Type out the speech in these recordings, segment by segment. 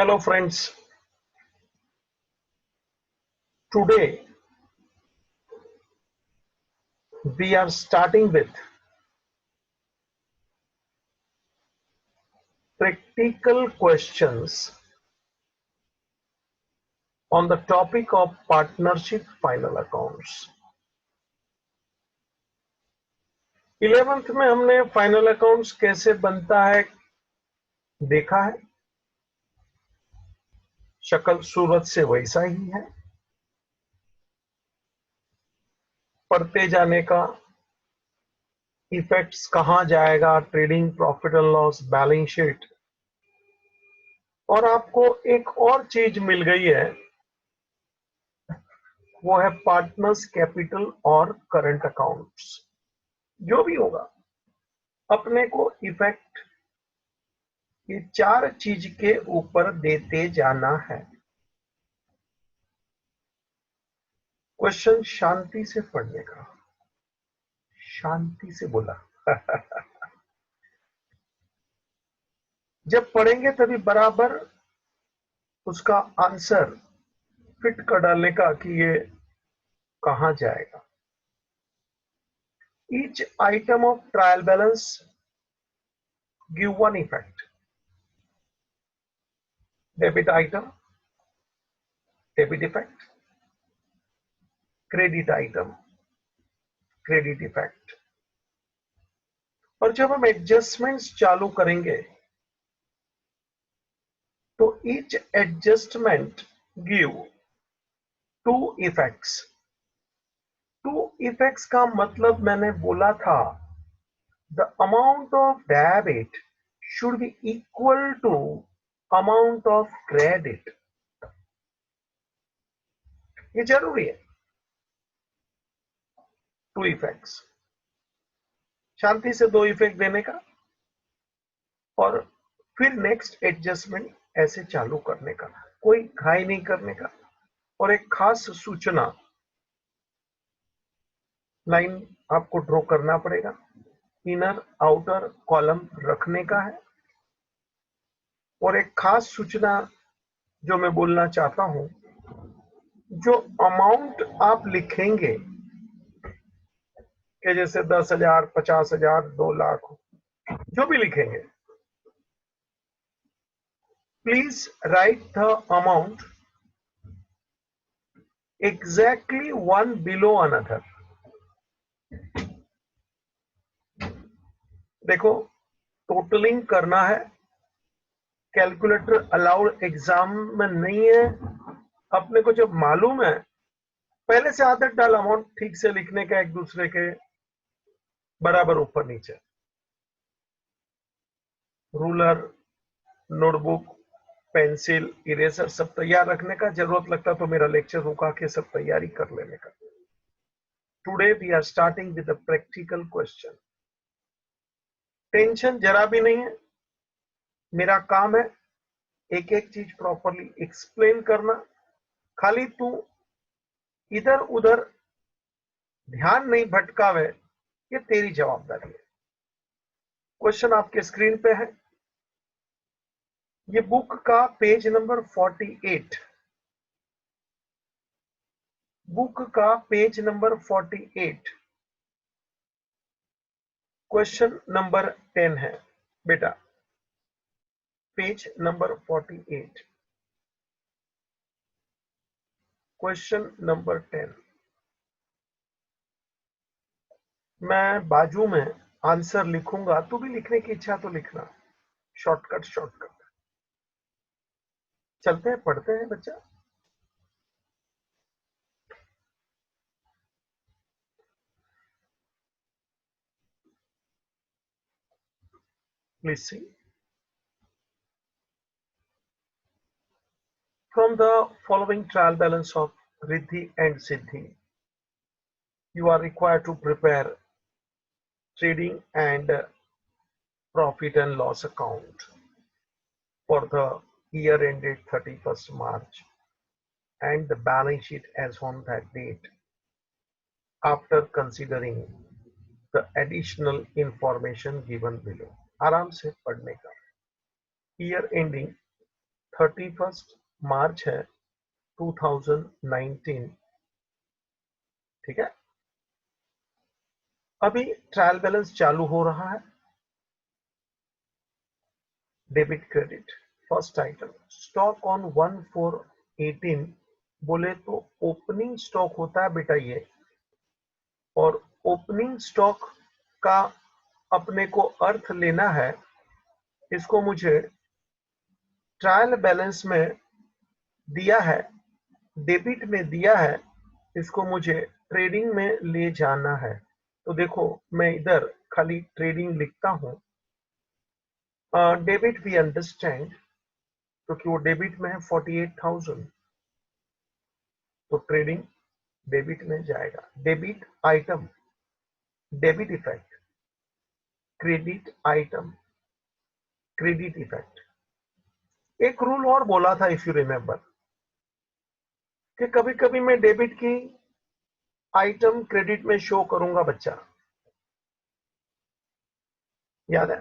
Hello friends, today we are starting with practical questions on the topic of partnership final accounts. 11th में हमने final accounts कैसे बनता है देखा है, शक्ल सूरत से वैसा ही है। पढ़ते जाने का इफेक्ट्स कहां जाएगा, trading, profit and loss, balance sheet, और आपको एक और चीज मिल गई है, वो है पार्टनर्स कैपिटल और करंट अकाउंट्स। जो भी होगा अपने को इफेक्ट ये चार चीज के ऊपर देते जाना है। क्वेश्चन शांति से पढ़ने का, शांति से बोला जब पढ़ेंगे तभी बराबर उसका आंसर फिट कर डालने का कि ये कहां जाएगा। Each item of trial balance give one effect. Debit item, debit effect, credit item, credit effect. और जब हम एडजस्टमेंट्स चालू करेंगे तो each adjustment give two effects. Two effects का मतलब मैंने बोला था, the amount of debit should be equal to amount of credit. ये जरूरी है। टू इफेक्ट्स, शांति से दो इफेक्ट देने का और फिर नेक्स्ट एडजस्टमेंट ऐसे चालू करने का, कोई घाई नहीं करने का। और एक खास सूचना, लाइन आपको ड्रॉ करना पड़ेगा, इनर आउटर कॉलम रखने का है। और एक खास सूचना जो मैं बोलना चाहता हूं, जो अमाउंट आप लिखेंगे कि जैसे 10,000, 50,000, 2 लाख, जो भी लिखेंगे, please right the amount exactly one below another. देखो, टोटलिंग करना है, कैलकुलेटर अलाउड एग्जाम में नहीं है। अपने को जब मालूम है, पहले से आदत डाल अमाउंट ठीक से लिखने का, एक दूसरे के बराबर ऊपर नीचे। रूलर, नोटबुक, पेंसिल, इरेजर सब तैयार रखने का। जरूरत लगता तो मेरा लेक्चर रुका के सब तैयारी कर लेने का। Today we are starting with a practical question. Tension जरा भी नहीं है, मेरा काम है एक एक चीज प्रॉपरली एक्सप्लेन करना। खाली तू इधर उधर ध्यान नहीं भटकावे, ये तेरी जवाबदारी है। क्वेश्चन आपके स्क्रीन पे है, ये बुक का पेज नंबर 48, बुक का पेज नंबर 48, क्वेश्चन नंबर 10 है बेटा, पेज नंबर 48, क्वेश्चन नंबर 10। मैं बाजू में आंसर लिखूंगा, तू भी लिखने की इच्छा तो लिखना, शॉर्टकट शॉर्टकट। चलते हैं, पढ़ते हैं बच्चा। Please see, from the following trial balance of Riddhi and Siddhi, you are required to prepare trading and profit and loss account for the year ended 31st March and the balance sheet as on that date, after considering the additional information given below. आराम से पढ़ने का। Year ending 31 मार्च है 2019। ठीक है, अभी trial balance चालू हो रहा है। Debit credit, first item stock on 1/4/18। बोले तो ओपनिंग स्टॉक होता है बेटा ये, और ओपनिंग स्टॉक का अपने को अर्थ लेना है। इसको मुझे ट्रायल बैलेंस में दिया है, डेबिट में दिया है, इसको मुझे ट्रेडिंग में ले जाना है। तो देखो मैं इधर खाली ट्रेडिंग लिखता हूं। डेबिट वी अंडरस्टैंड, क्योंकि वो डेबिट में है 48,000, तो ट्रेडिंग डेबिट में जाएगा। Debit item, debit effect, credit item, credit effect. एक रूल और बोला था इफ यू रिमेंबर, कि कभी कभी मैं डेबिट की आइटम क्रेडिट में शो करूंगा बच्चा, याद है?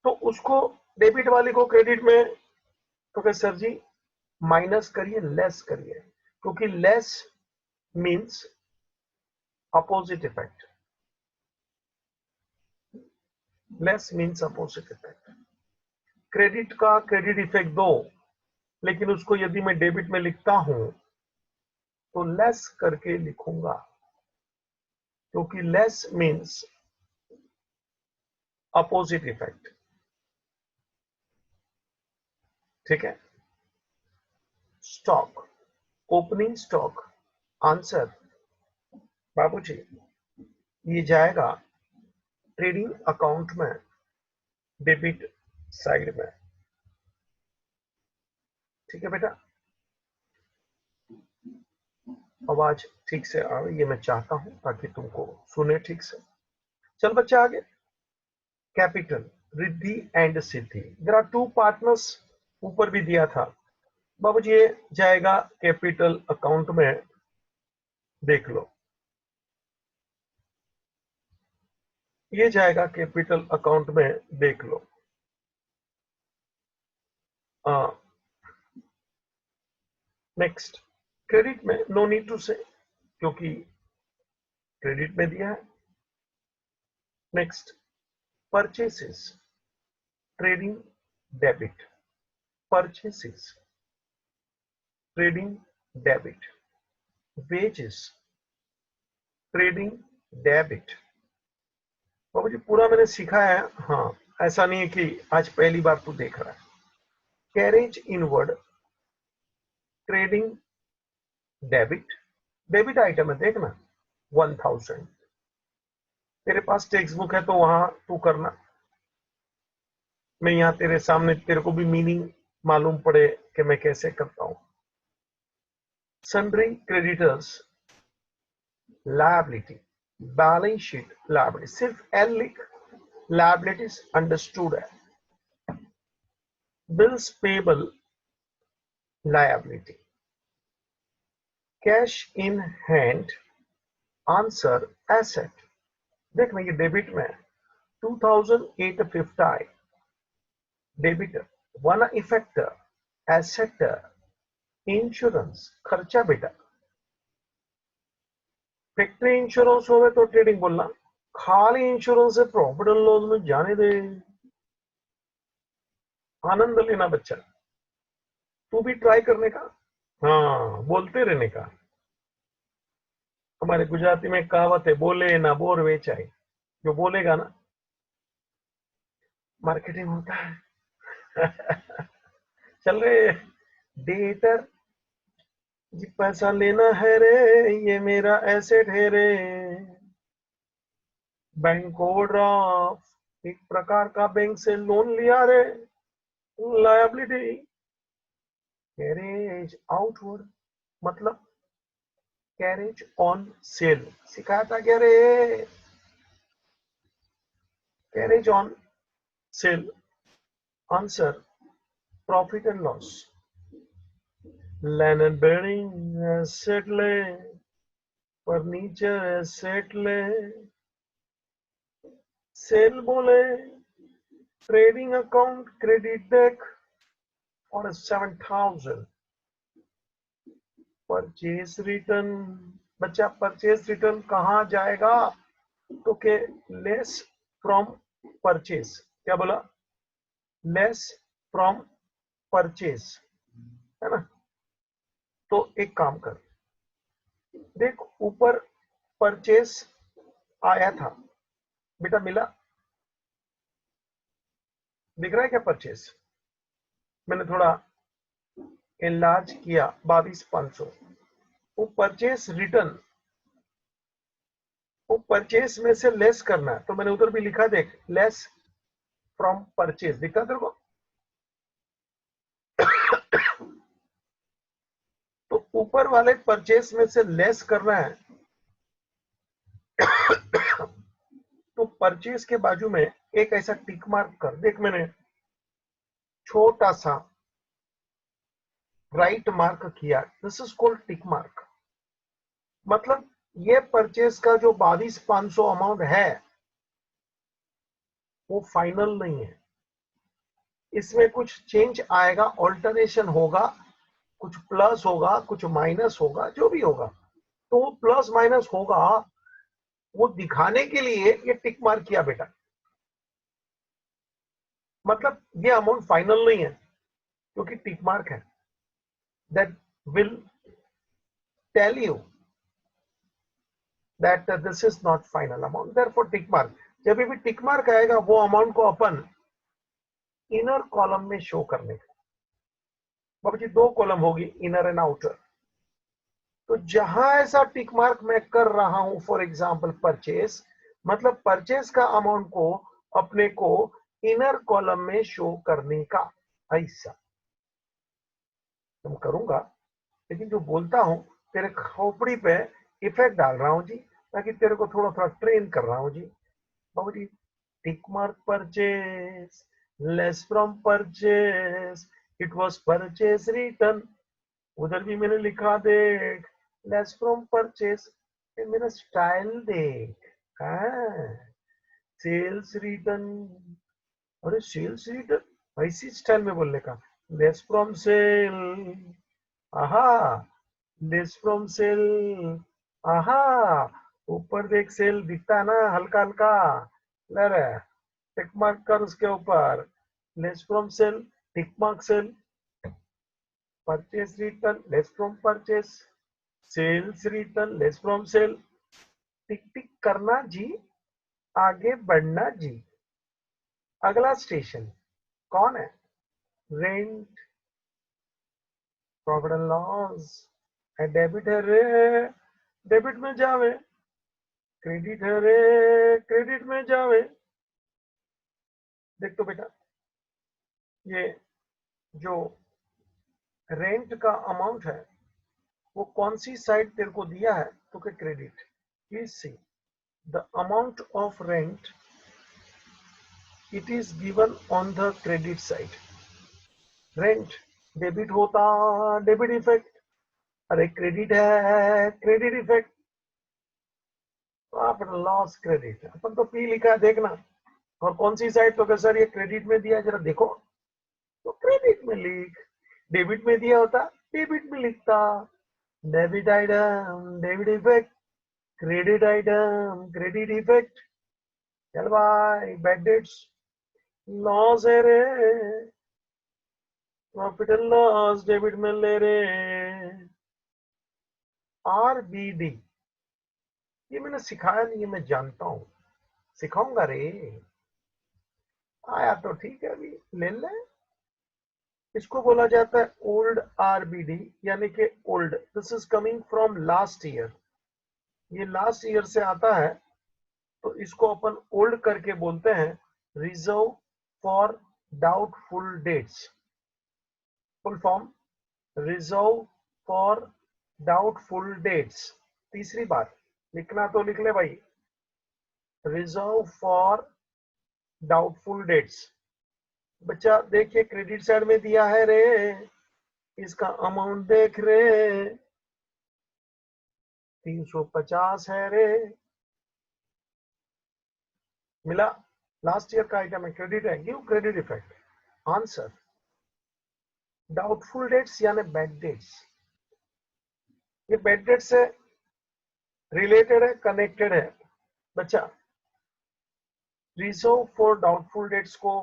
तो उसको डेबिट वाले को क्रेडिट में, तो फिर सर जी माइनस करिए, लेस करिए, क्योंकि less means opposite effect, less means opposite effect. Credit का क्रेडिट इफेक्ट दो, लेकिन उसको यदि मैं डेबिट में लिखता हूं तो लेस करके लिखूंगा, क्योंकि लेस मींस अपोजिट इफेक्ट। ठीक है, स्टॉक, ओपनिंग स्टॉक, आंसर बाबूजी ये जाएगा ट्रेडिंग अकाउंट में, डेबिट साइड में। ठीक है बेटा, आवाज ठीक से आ रही, ये मैं चाहता हूं ताकि तुमको सुने ठीक से। चल बच्चे आगे, capital, Riddhi and Siddhi. There are two partners, ऊपर भी दिया था बाबूजी, ये जाएगा कैपिटल अकाउंट में, देख लो ये जाएगा कैपिटल अकाउंट में, देख लो। नेक्स्ट, क्रेडिट में नो नीड टू से, क्योंकि क्रेडिट में दिया है। Next, purchases, trading debit, purchases, trading debit. Wages, trading debit. बाबू जी पूरा मैंने सीखा है, हाँ, ऐसा नहीं है कि आज पहली बार तू देख रहा है। Carriage inward, trading debit, debit item है देखना 1000। तेरे पास टेक्स्ट बुक है तो वहां तू करना, मैं यहाँ तेरे सामने, तेरे को भी मीनिंग मालूम पड़े कि मैं कैसे करता हूं। Sundry creditors, liability, balance sheet liability, सिर्फ एल लिख, लायबिलिटीज अंडरस्टूड है। Bills payable, liability. Cash in hand, answer asset. देखना ये डेबिट में 2850, debit. One effect, asset, insurance, खर्चा बेटा। फैक्ट्री इंश्योरेंस हो तो ट्रेडिंग बोलना, खाली इंश्योरेंस से प्रॉफिट एंड लॉस में जाने दे, आनंद लेना बच्चा, तू भी ट्राई करने का, हाँ बोलते रहने का। हमारे गुजराती में कहावत है, बोले ना बोर वेचाई, जो बोलेगा ना मार्केटिंग होता है। चल रहे डेटर जी, पैसा लेना है रे, ये मेरा एसेट है रे। बैंक ओवरड्राफ्ट एक प्रकार का बैंक से लोन लिया रे, लायबिलिटी। कैरेज आउटवर्ड मतलब कैरेज ऑन सेल, सिखाया था क्या रे? Carriage on sale, answer profit and loss. Land and building asset ले, फर्नीचर एसेट ले, सेल बोले, ट्रेडिंग अकाउंट क्रेडिट डेक, और 7,000 परचेज रिटर्न। बच्चा परचेज रिटर्न कहाँ जाएगा? तो के लेस फ्रॉम परचेज। क्या बोला? लेस फ्रॉम परचेज, है ना? तो एक काम कर, देख ऊपर परचेज आया था बेटा, मिला? दिख रहा है क्या परचेज? मैंने थोड़ा एनलार्ज किया, 22,500। वो परचेज रिटर्न, वो परचेज में से लेस करना है, तो मैंने उधर भी लिखा, देख लेस फ्रॉम परचेज, दिखता तेरे को? तो ऊपर वाले परचेज में से लेस करना है, तो परचेज के बाजू में एक ऐसा टिक मार्क कर। देख मैंने छोटा सा राइट मार्क किया, this is called tick mark. मतलब ये परचेज का जो 22,500 अमाउंट है वो फाइनल नहीं है, इसमें कुछ चेंज आएगा, ऑल्टरेशन होगा, कुछ प्लस होगा, कुछ माइनस होगा, जो भी होगा। तो वो प्लस माइनस होगा, वो दिखाने के लिए ये टिक मार्क किया बेटा। मतलब ये अमाउंट फाइनल नहीं है क्योंकि टिक मार्क है, that will tell you that this is not final amount, therefore tick mark. जब भी टिक मार्क आएगा वो अमाउंट को अपन इनर कॉलम में शो करने का। बाबू जी दो कॉलम होगी, इनर एंड आउटर। तो जहां ऐसा टिक मार्क मैं कर रहा हूं, फॉर एग्जांपल परचेस, मतलब परचेस का अमाउंट को अपने को इनर कॉलम में शो करने का, ऐसा तुम करूंगा। लेकिन जो बोलता हूं तेरे खोपड़ी पे इफेक्ट डाल रहा हूं जी, ताकि तेरे को थोड़ा थोड़ा ट्रेन कर रहा हूं जी। बाबू जी tick mark purchase, less from purchase, it was purchase return. उधर भी मैंने लिखा, देख लेस फ्रॉम परचेस। मेरा स्टाइल देख, हाँ सेल्स रिटर्न। अरे सेल्स रिटर्न ऐसी स्टाइल में बोलने का, लेस फ्रॉम सेल, आहा लेस फ्रॉम सेल, आहा ऊपर देख सेल दिखता है ना हल्का हल्का, ले रहा है टिक मार्क कर उसके ऊपर, less from sale, tick mark sale, purchase return less from purchase, sales return less from sale. Tick tick करना जी, आगे बढ़ना जी। अगला स्टेशन कौन है? Rent, profit and loss. Debit है रे, डेबिट में जावे। क्रेडिट है रे, क्रेडिट में जावे। देख तो बेटा, ये जो रेंट का अमाउंट है वो कौन सी साइड तेरे को दिया है? तो क्या credit. Please see the amount of rent, it is given on the credit side. Rent debit होता, डेबिट इफेक्ट। अरे क्रेडिट है, credit effect. Profit loss credit, अपन तो पी लिखा है देखना। और कौन सी साइड? तो सर ये क्रेडिट में दिया, जरा देखो। तो क्रेडिट में लिख, डेबिट में दिया होता डेबिट में लिखता। Debit item debit effect, credit item credit effect. चल भाई बैड डेट्स लॉस है रे, प्रॉफिट एंड लॉस डेबिट में ले रे। आरबीडी, ये मैंने सिखाया नहीं है, मैं जानता हूं, सिखाऊंगा रे। आया तो ठीक है, अभी ले ले। इसको बोला जाता है ओल्ड आरबीडी, यानी कि old, this is coming from last year. ये लास्ट ईयर से आता है, तो इसको अपन ओल्ड करके बोलते हैं reserve for doubtful debts. Full form reserve for doubtful debts. तीसरी बार लिखना तो लिख ले भाई, रिजर्व फॉर डाउटफुल डेट्स। बच्चा देखिए क्रेडिट साइड में दिया है रे, इसका अमाउंट देख रे, 350 है रे, मिला। लास्ट ईयर का आइटम है, क्रेडिट है, give credit effect. Answer doubtful debts यानी बैड डेट्स, ये बैड डेट से रिलेटेड है, कनेक्टेड है बच्चा। रिजर्व फॉर डाउटफुल डेट्स को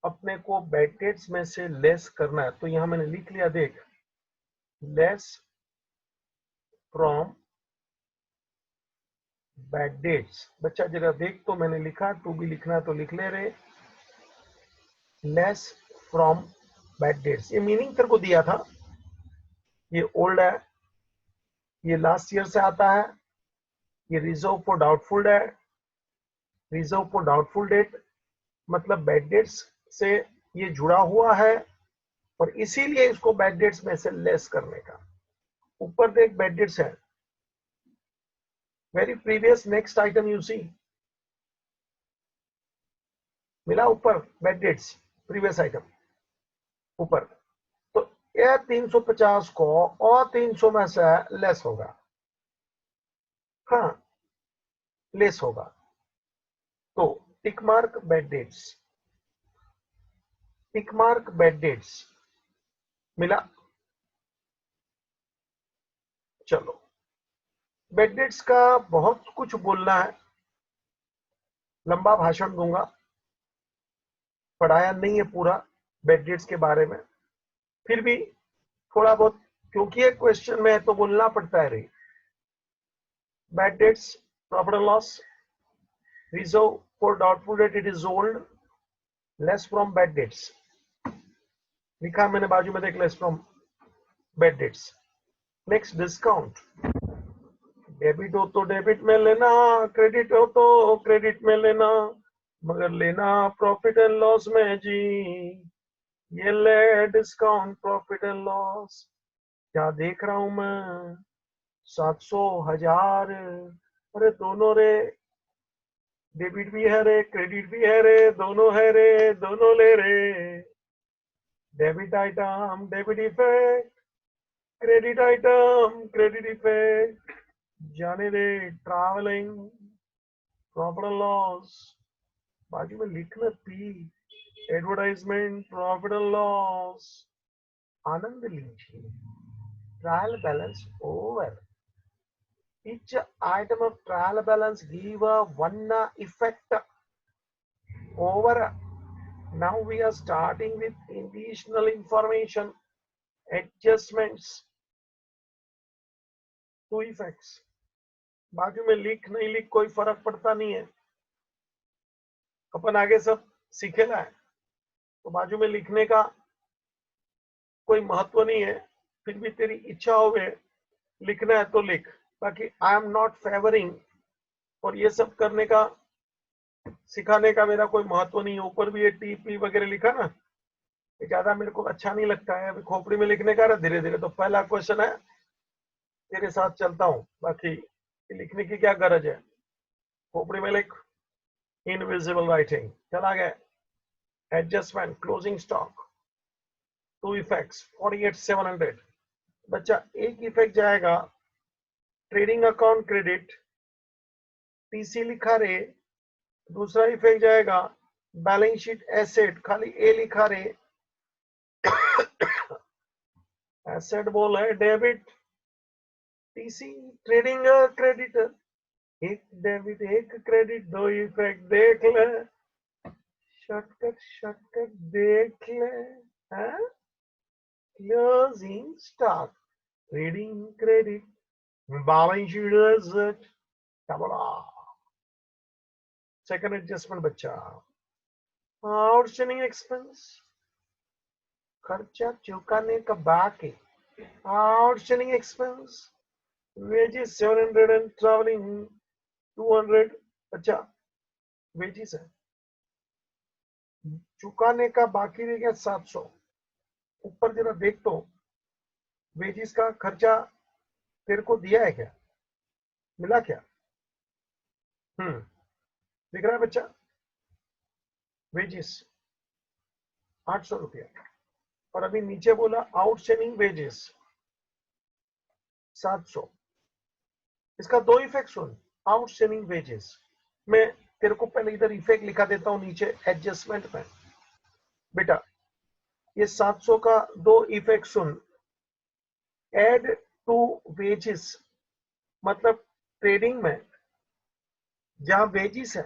अपने को बैड डेट्स में से लेस करना है, तो यहां मैंने लिख लिया, देख, लेस फ्रॉम बैड डेट्स। बच्चा जरा देख, तो मैंने लिखा, तू भी लिखना तो लिख ले रे, लेस फ्रॉम बैड डेट्स। ये मीनिंग तेरे को दिया था, ये ओल्ड है, ये लास्ट ईयर से आता है, ये रिजर्व फॉर डाउटफुल है, रिजर्व फॉर डाउटफुल डेट मतलब बैड डेट्स से ये जुड़ा हुआ है, और इसीलिए इसको बैड डेट्स में से लेस करने का। ऊपर देख बैड डेट्स है, very previous next item you see, मिला ऊपर बैड डेट्स प्रीवियस आइटम ऊपर, तो ये 350 को और 300 में से लेस होगा, हाँ लेस होगा, तो tick mark bad debts, tick mark bad debts मिला। चलो, बैड डेट्स का बहुत कुछ बोलना है, लंबा भाषण दूंगा, पढ़ाया नहीं है पूरा बैड डेट्स के बारे में, फिर भी थोड़ा बहुत, क्योंकि एक क्वेश्चन में है तो बोलना पड़ता है रे। Bad debts, profit and loss, reserve for doubtful debt, it is old, less from bad debts, लिखा मैंने बाजू में देख, less from bad debts. Next, discount, debit हो तो डेबिट में लेना, क्रेडिट हो तो क्रेडिट में लेना, मगर लेना प्रॉफिट एंड लॉस में जी, ये ले डिस्काउंट प्रॉफिट एंड लॉस। क्या देख रहा हूं मैं, 700, 1000, अरे दोनों रे, डेबिट भी है रे, क्रेडिट भी है रे, दोनों है रे, दोनों ले रे, debit item debit effect, credit item credit effect, जाने दे, ट्रैवलिंग प्रॉफिट एंड लॉस, बाजू में लिखना P, advertisement profit and loss, आनंद लीजिए, trial balance over, each item of trial balance give a one effect over. Now we are starting with additional information, adjustments, two effects, बाजू में लिख नहीं लिख कोई फर्क पड़ता नहीं है, अपन आगे सब सीखेला है, तो बाजू में लिखने का कोई महत्व नहीं है, फिर भी तेरी इच्छा हो लिखना है तो लिख, बाकी आई एम नॉट फेवरिंग, और ये सब करने का सिखाने का मेरा कोई महत्व नहीं है। ऊपर भी ये टीपी वगैरह लिखा ना, ये ज्यादा मेरे को अच्छा नहीं लगता है अभी खोपड़ी में लिखने का, धीरे धीरे। तो पहला क्वेश्चन है, तेरे साथ चलता हूं, बाकी लिखने की क्या गरज है, खोपड़ी में लिख, इनविजिबल राइटिंग। चला गया, adjustment, closing stock, two effects 48,700। बच्चा एक इफेक्ट जाएगा ट्रेडिंग अकाउंट क्रेडिट, टीसी लिखा रे, दूसरा इफेक्ट जाएगा बैलेंस शीट एसेट, खाली ए लिखा रे, एसेट बोल है डेबिट, टीसी ट्रेडिंग क्रेडिट, एक डेबिट एक क्रेडिट, दो इफेक्ट देख ले, शॉर्टकट देख ले, closing stock, trading credit, balance sheet asset, क्या बोला। सेकंड एडजस्टमेंट बच्चा, आउटस्टैंडिंग एक्सपेंस, खर्चा चुकाने का बाकी, outstanding expense, wages 700 and travelling 200। अच्छा, वेजेस है, चुकाने का बाकी रह गया 700। ऊपर जरा देख तो, वेजेस का खर्चा तेरे को दिया है क्या, मिला क्या, दिख रहा है बच्चा, वेजेस 800 रुपया, और अभी नीचे बोला आउटस्टैंडिंग वेजेस 700। इसका दो इफेक्ट सुन, आउटस्टैंडिंग वेजेस में तेरे को पहले इधर इफेक्ट लिखा देता हूं नीचे एडजस्टमेंट में। बेटा ये 700 का दो इफेक्ट सुन। एड टू वेजेस मतलब ट्रेडिंग में जहां वेजिस है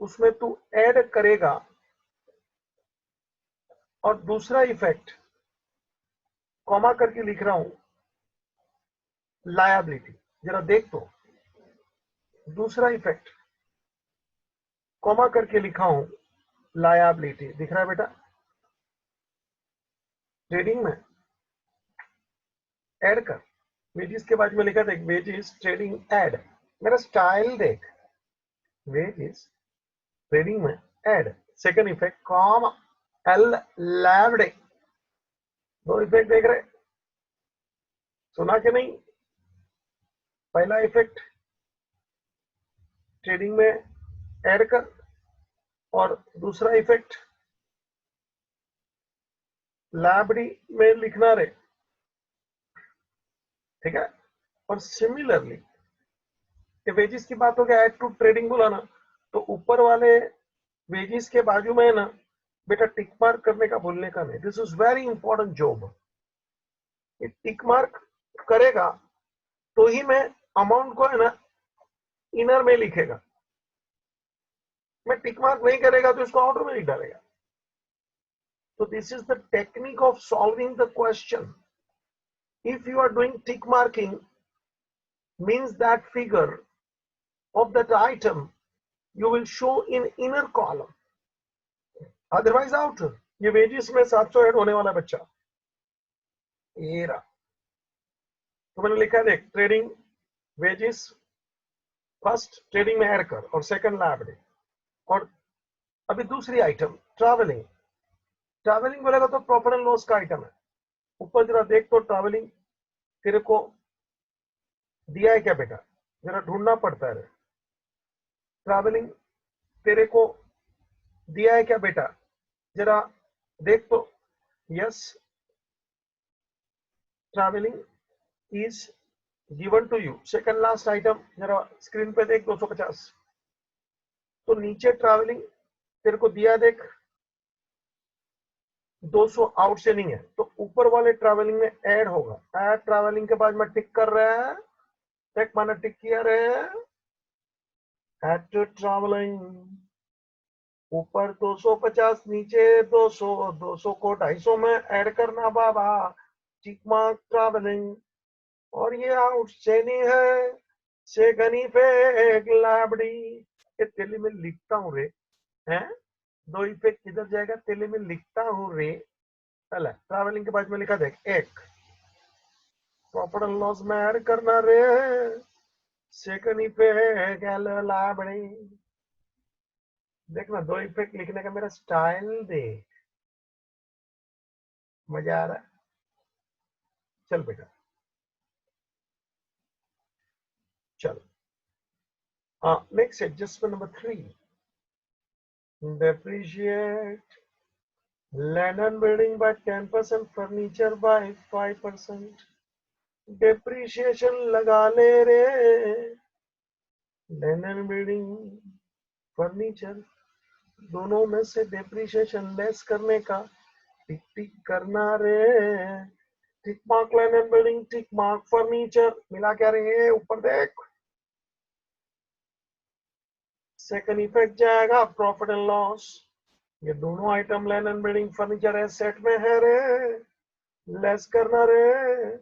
उसमें तू ऐड करेगा, और दूसरा इफेक्ट कॉमा करके लिख रहा हूं लायबिलिटी। जरा देख तो, दूसरा इफेक्ट कॉमा करके लिखा हूं लायबिलिटी, दिख रहा है बेटा? ट्रेडिंग में ऐड कर, वेजिस के बाद में लिखा देख, वेजिस ट्रेडिंग ऐड। मेरा स्टाइल देख, वेजिस ट्रेडिंग में add, second effect comma L लैब्ड, दो इफेक्ट देख रहे, सुना कि नहीं? पहला इफेक्ट ट्रेडिंग में ऐड कर, और दूसरा इफेक्ट लाइब्रेरी में लिखना रे, ठीक है? और सिमिलरली वेजिस की बात हो गया, ऐड टू ट्रेडिंग बोला ना, तो ऊपर वाले वेजिस के बाजू में है ना बेटा, टिक मार्क करने का भूलने का नहीं। This is very important job. ये टिक मार्क करेगा तो ही मैं अमाउंट को है ना इनर में लिखेगा। मैं टिक मार्क नहीं करेगा तो इसको आउटर में लिख डालेगा। So this is the technique of solving the question. If you are doing tick marking, means that figure of that item you will show in inner column, otherwise outer. ये wages में 700 add होने वाला बच्चा ये रहा, तो मैंने लिखा देख, ट्रेडिंग वेजिस फर्स्ट ट्रेडिंग में ऐड कर, और सेकंड लाइब्रेरी। और अभी दूसरी आइटम ट्रैवलिंग। ट्रैवलिंग बोलेगा तो प्रॉफिट एंड लॉस का आइटम है। ऊपर जरा देख तो, ट्रैवलिंग तेरे को दिया है क्या बेटा? जरा ढूंढना पड़ता है। ट्रैवलिंग तेरे को दिया है क्या बेटा? जरा देख तो। Yes, travelling is given to you. Second last item जरा स्क्रीन पे देख, 250। तो नीचे ट्रैवलिंग तेरे को दिया देख 200 आउटस्टैंडिंग है, तो ऊपर वाले ट्रैवलिंग में ऐड होगा। ऐड ट्रैवलिंग के बाद में टिक कर रहे हैं, टिक माना टिक किया रहे हैं, ऐड टू ट्रैवलिंग ऊपर 250, नीचे 200, 200 को 250 में ऐड करना बाबा, टिक मार्क ट्रैवलिंग। और ये आउटस्टैंडिंग है सेकंड इफेक्ट लाइब्रेरी। ये तेली में लिखता हूँ रे, हैं? दो इफेक्ट किधर जाएगा? तेली में लिखता हूँ रे। पहले ट्रैवलिंग के बाद में लिखा देख, एक प्रॉफिट एंड लॉस में ऐड करना रे, सेकंड इफेक्ट लाइब्रेरी। देखना, दो इफेक्ट लिखने का मेरा स्टाइल देख, मजा आ रहा है। चल बेटा चल, next adjustment number 3, depreciate land and building by 10%, furniture by 5%। depreciation लगा ले रे, land and building फर्नीचर दोनों में से depreciation लेस करने का टिक टिक करना रे। Tick mark land and building, tick mark furniture, मिला क्या रे? ऊपर देख, सेकंड इफेक्ट जाएगा प्रॉफिट एंड लॉस। ये दोनों item land and building furniture asset में है रे, लेस करना रे।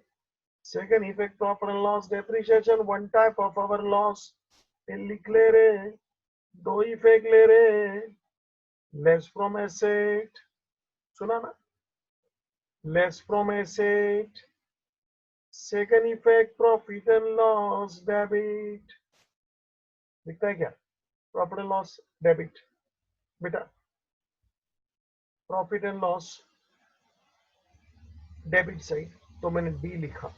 Second effect profit and loss depreciation, one type of our loss लिख ले रे। दो इफेक्ट ले रे, लेस फ्रॉम एसेट, सुना ना, less from asset. Second effect profit and loss debit, दिखता है क्या? प्रॉफिट एंड लॉस डेबिट बेटा, प्रॉफिट एंड लॉस डेबिट सही, तो मैंने डी लिखा।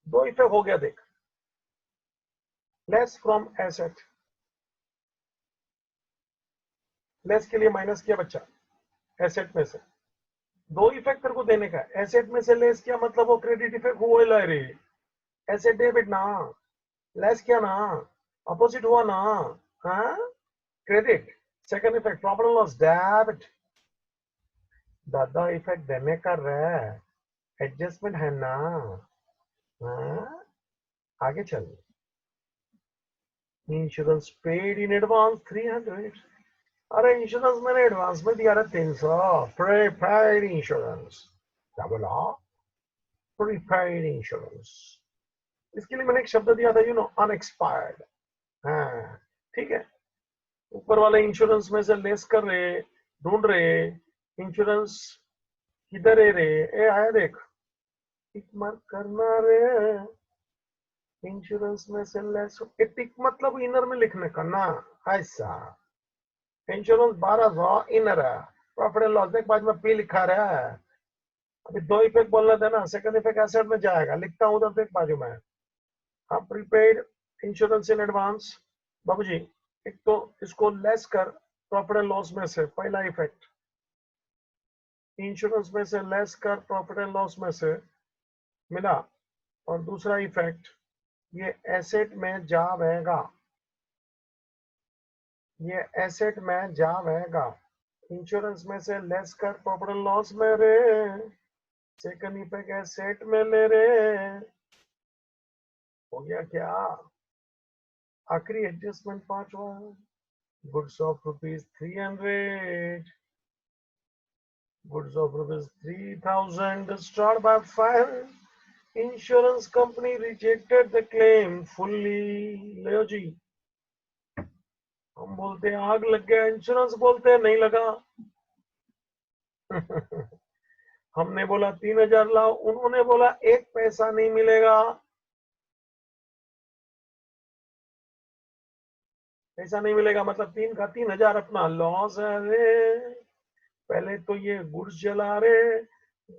दो इफेक्ट हो गया देख, लेस फ्रॉम एसेट, लेस के लिए माइनस किया बच्चा एसेट में से। दो इफेक्ट तेरे को देने का, एसेट में से लेस किया मतलब वो क्रेडिट इफेक्ट हुआ ला रे, एसेट डेबिट ना, लेस किया ना, अपोजिट हुआ ना, हाँ credit. Second effect profit and loss debit, दादा इफेक्ट देने का रहा है, एडजस्टमेंट है ना। हाँ? आगे चल, इंश्योरेंस पेड इन एडवांस 300, अरे इंश्योरेंस मैंने एडवांस में दिया था 300, प्रीपेड इंश्योरेंस, क्या बोला, प्रीपेड इंश्योरेंस, इसके लिए मैंने एक शब्द दिया था, यू नो, अनएक्सपायर्ड। हाँ ठीक है, ऊपर वाले इंश्योरेंस में से लेस कर रहे, ढूंढ रहे, इंश्योरेंस किधर है रे, ए आया देख, टिक मार्क करना रे, इंश्योरेंस में से लेस, टिक मतलब इनर में लिखने का ना, ऐसा, इंश्योरेंस 1200 इनर है, प्रॉफिट एंड लॉस देख बाद में पी लिखा रहा है, अभी दो इफेक्ट बोलना था ना, सेकंड इफेक्ट एसेट में जाएगा, लिखता हूं उधर देख बाजू में, हाँ प्रीपेड इंश्योरेंस इन एडवांस, बाबूजी एक तो इसको लेस कर प्रॉफिट एंड लॉस में से, पहला इफेक्ट इंश्योरेंस में से लेस कर प्रॉफिट एंड लॉस में से मिला, और दूसरा इफेक्ट ये एसेट में जाएगा, ये एसेट में जाएगा, इंश्योरेंस में से लेस कर प्रॉफिट एंड लॉस में रे, सेकंड इफेक्ट एसेट में ले रे, हो गया क्या, आखिरी एडजस्टमेंट पांचवा, goods of ₹300, goods of ₹3,000 destroyed by fire, insurance company rejected the claim fully। ले जी, हम बोलते हैं आग लग गया, इंश्योरेंस बोलते हैं नहीं लगा। हमने बोला 3,000 लाओ, उन्होंने बोला एक पैसा नहीं मिलेगा, पैसा नहीं मिलेगा मतलब 3,000 अपना लॉस है रे, पहले तो ये गुड्स जला रे,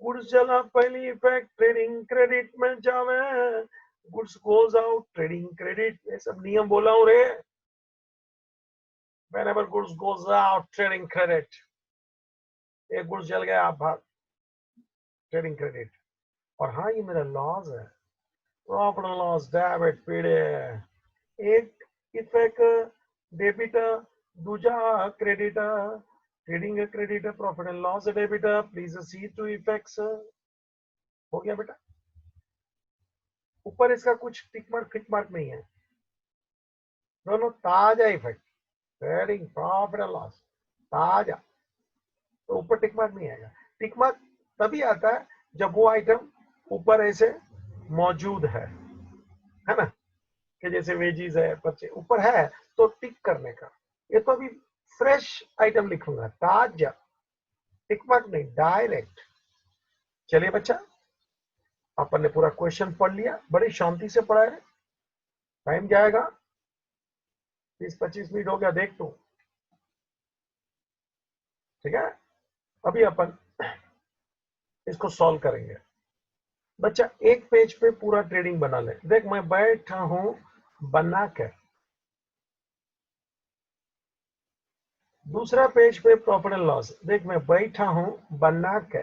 गुड्स जला पहली इफेक्ट ट्रेडिंग क्रेडिट में जावे, goods goes out trading credit, ये सब नियम बोला हूं रे, whenever goods goes out trading credit, एक गुड्स जल गया आप भाग ट्रेडिंग क्रेडिट, और हाँ ये मेरा लॉस है, प्रॉफिट एंड लॉस डेबिट पीड़े, एक इफेक्ट डेबिट, दूजा credit, trading credit profit and loss debit, please see two effects, हो गया बेटा, ऊपर इसका कुछ टिक मार्क फिक मार्क नहीं है, दोनों ताजा effect, trading profit and loss ताजा, तो ऊपर टिक मार्क नहीं आएगा, टिक मार्क तभी आता है जब वो आइटम ऊपर ऐसे मौजूद है ना, कि जैसे वेजीज है, बच्चे ऊपर है तो टिक करने का, ये तो अभी फ्रेश आइटम लिखूंगा, ताजा, टिक मार्क नहीं, डायरेक्ट। चलिए बच्चा, अपन ने पूरा क्वेश्चन पढ़ लिया, बड़ी शांति से पढ़ा है, टाइम जाएगा 20-25 मिनट हो गया, देख तू, ठीक है, अभी अपन इसको सॉल्व करेंगे। बच्चा एक पेज पे पूरा ट्रेडिंग बना ले, देख मैं बैठा हूं बना के, दूसरा पेज पे प्रॉफिट एंड लॉस, देख मैं बैठा हूं बना के,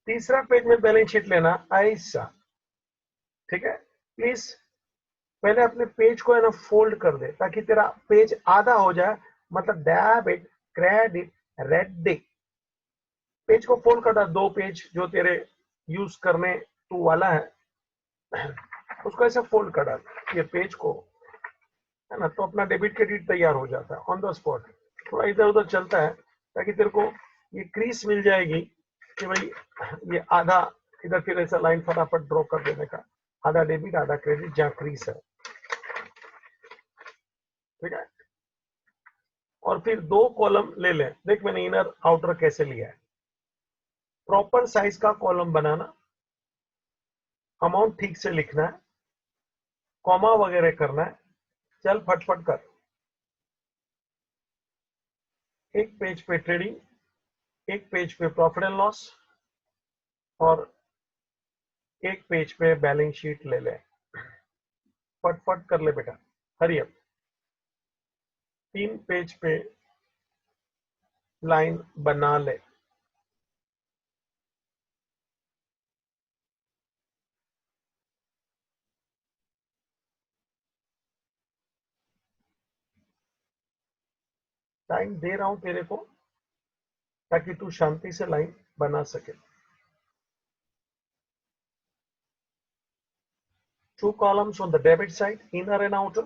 तीसरा पेज में बैलेंस शीट लेना ऐसा, ठीक है, प्लीज पहले अपने पेज को है ना फोल्ड कर दे, ताकि तेरा पेज आधा हो जाए, मतलब डेबिट क्रेडिट रेडिट, पेज को फोल्ड कर, दो पेज जो तेरे यूज करने तू वाला है उसको ऐसे फोल्ड कर डाल, ये पेज को, है ना, तो अपना डेबिट क्रेडिट तैयार हो जाता है ऑन द स्पॉट, थोड़ा इधर उधर चलता है ताकि तेरे को ये क्रीज मिल जाएगी कि भाई ये आधा, इधर फिर ऐसा लाइन फटाफट ड्रॉ कर देने का, आधा डेबिट आधा क्रेडिट जहाँ क्रीज है, ठीक है, और फिर दो कॉलम ले ले, देख मैंने इनर आउटर कैसे लिया है, प्रॉपर साइज का कॉलम बनाना, अमाउंट ठीक से लिखना है, कॉमा वगैरह करना है, चल फटफट कर, एक पेज पे ट्रेडिंग, एक पेज पे प्रॉफिट एंड लॉस, और एक पेज पे बैलेंस शीट ले ले, फटफट कर ले बेटा, हरी अप, 3 पेज पे लाइन बना ले। टाइम दे रहा हूं तेरे को ताकि तू शांति से लाइन बना सके। 2 columns on the debit side, inner and outer.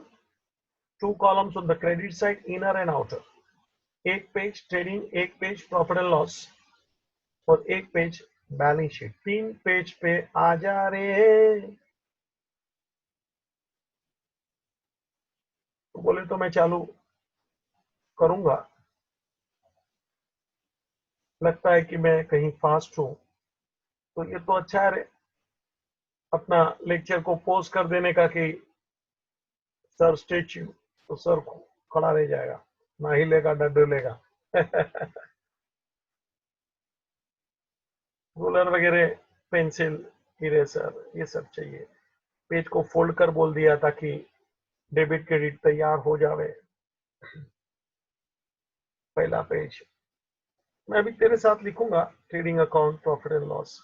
2 columns on the credit side, inner and outer. एक पेज ट्रेडिंग, एक पेज प्रॉफिट एंड लॉस और एक पेज बैलेंस शीट। 3 पेज पे आ जा रे। तो बोले तो मैं चालू करूंगा, लगता है कि मैं कहीं फास्ट हूं, तो ये तो अच्छा है अपना लेक्चर को पोस्ट कर देने का कि सर स्टेच्यू, तो सर खड़ा रह जाएगा, ना हिलेगा ना डुलेगा। रूलर वगैरह, पेंसिल, इरेजर, ये सब चाहिए। पेज को फोल्ड कर बोल दिया ताकि डेबिट क्रेडिट तैयार हो जावे। पहला पेज मैं अभी तेरे साथ लिखूंगा, trading account profit and loss.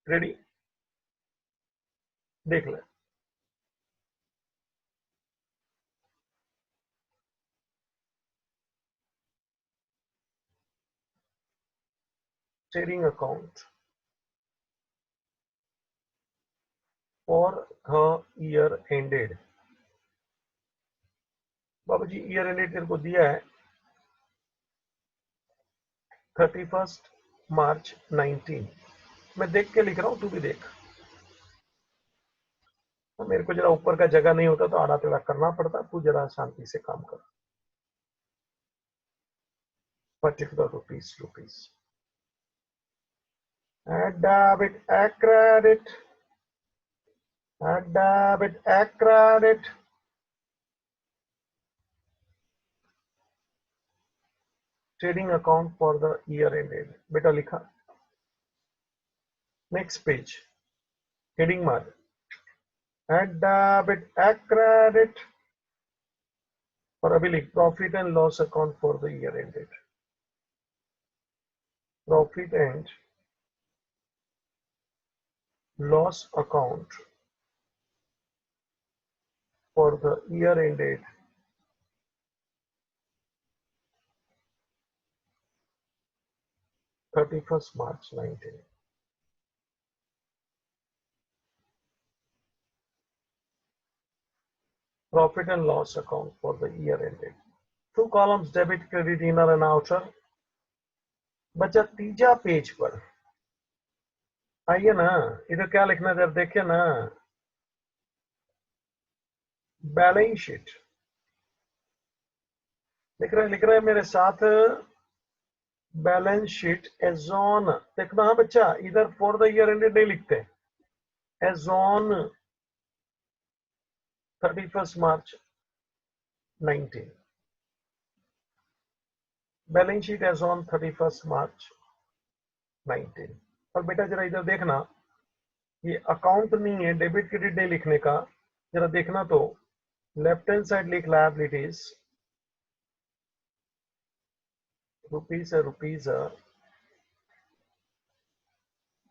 Ready, देख ले। Trading account for the year ended. बाबू जी ईयर एंडेड तेरे को दिया है 31 मार्च 19। मैं देख के लिख रहा हूं, तू भी देख। तो मेरे को जरा ऊपर का जगह नहीं होता तो आड़ा टेढ़ा करना पड़ता, तू जरा शांति से काम कर। Particular rupees debit credit, debit credit. Trading account for the year ended बेटा लिखा। नेक्स्ट पेज, हेडिंग मार, डेबिट क्रेडिट। और अभी लिख profit and loss account for the year ended. Profit and loss account for the year ended 31 March 19। Profit and loss account for the year ended. 2 columns debit, credit, inner and outer। बचा तीजा page पर। आइए ना, इधर क्या लिखना जब देखिए ना, बैलेंस शीट लिख रहे हैं मेरे साथ। बैलेंस शीट एज ऑन देखना। हाँ बच्चा, इधर फॉर द ईयर एंडेड नहीं लिखते, as on 31 March 19। Balance sheet as on 31 March 19। और बेटा जरा इधर देखना, ये अकाउंट नहीं है, डेबिट क्रेडिट नहीं लिखने का। जरा देखना तो लेफ्ट हैंड साइड लिख लायबिलिटीज, रुपीज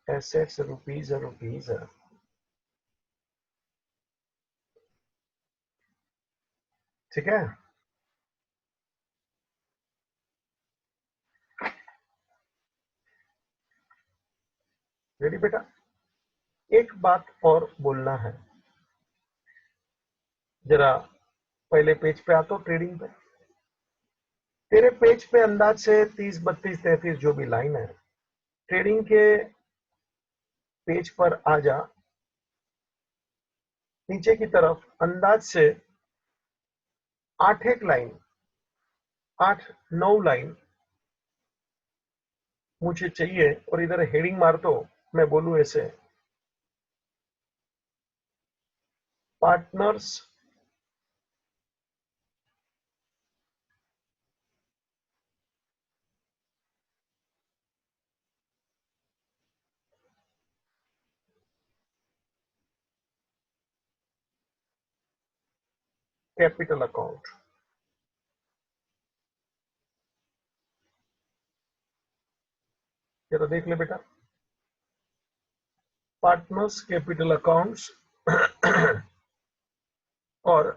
एसेट्स, रुपीज ठीक है। रेडी बेटा, एक बात और बोलना है, जरा पहले पेज पे आता, ट्रेडिंग पे। तेरे पेज पे अंदाज से 30, 32, 33 जो भी लाइन है, ट्रेडिंग के पेज पर आ जा। नीचे की तरफ अंदाज से 8 एक लाइन, 8 9 लाइन मुझे चाहिए। और इधर हेडिंग मार दो, मैं बोलूं ऐसे, पार्टनर्स कैपिटल अकाउंट। जरा देख ले बेटा, पार्टनर्स कैपिटल अकाउंट्स और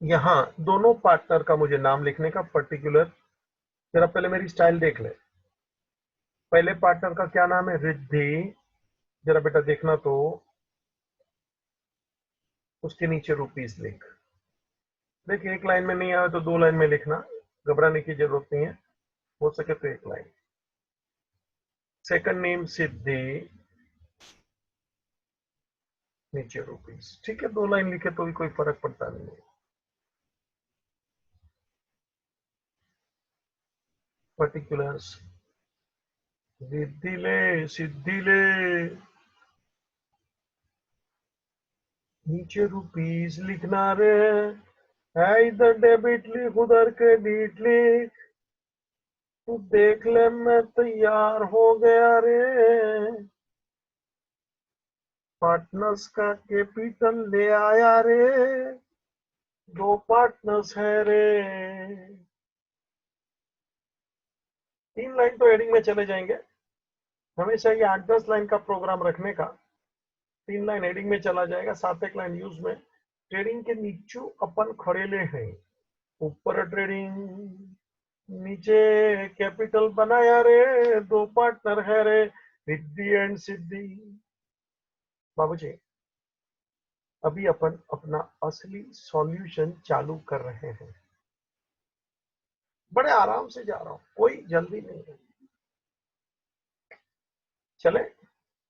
यहाँ दोनों पार्टनर का मुझे नाम लिखने का पर्टिकुलर, जरा पहले मेरी स्टाइल देख ले। पहले पार्टनर का क्या नाम है? रिद्धि। जरा बेटा देखना तो, उसके नीचे रुपीस लिख। देख, एक लाइन में नहीं आया तो 2 लाइन में लिखना, घबराने की जरूरत नहीं है, हो सके तो 1 लाइन। सेकंड नेम सिद्धि, नीचे रुपीस। ठीक है, 2 लाइन लिखे तो भी कोई फर्क पड़ता नहीं है। पर्टिकुलर्स, रिद्धि ले, सिद्धि ले, नीचे रुपीस लिखना रे। है इधर डेबिट लिख, उधर क्रेडिट लिख, तू देख ले मैं तैयार हो गया रे। पार्टनर्स का कैपिटल ले आया रे, 2 पार्टनर्स है रे। 3 लाइन तो हेडिंग में चले जाएंगे। हमेशा ये 8-10 लाइन का प्रोग्राम रखने का। 3 लाइन हेडिंग में चला जाएगा, 7-1 लाइन यूज में। ट्रेडिंग के नीचू अपन खड़ेले हैं, ऊपर ट्रेडिंग, नीचे कैपिटल बनाया रे, 2 पार्टनर है रे, रिद्धि एंड सिद्धि। बाबूजी, अभी अपन अपना असली सॉल्यूशन चालू कर रहे हैं। बड़े आराम से जा रहा हूं, कोई जल्दी नहीं है। चले,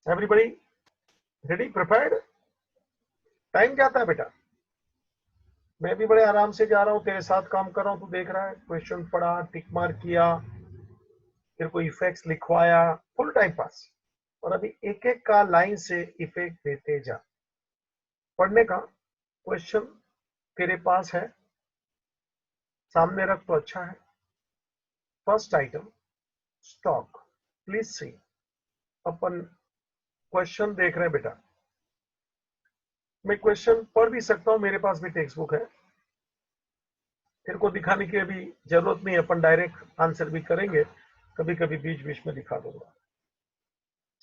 एवरीबॉडी रेडी, प्रिपेयर्ड? टाइम जाता है बेटा, मैं भी बड़े आराम से जा रहा हूं, तेरे साथ काम कर रहा हूं, तू देख रहा है। क्वेश्चन पढ़ा, टिक मार्क किया, फिर कोई इफेक्ट्स लिखवाया, फुल टाइम पास। और अभी एक एक का लाइन से इफेक्ट देते जा। पढ़ने का क्वेश्चन तेरे पास है, सामने रख तो अच्छा है। First item, stock. Please see, upon question देख रहे हैं बेटा। मैं क्वेश्चन पढ़ भी सकता हूं, मेरे पास भी टेक्स्ट बुक है, तेरे को दिखाने की अभी जरूरत नहीं, अपन डायरेक्ट आंसर भी करेंगे, कभी कभी बीच बीच में दिखा दूंगा।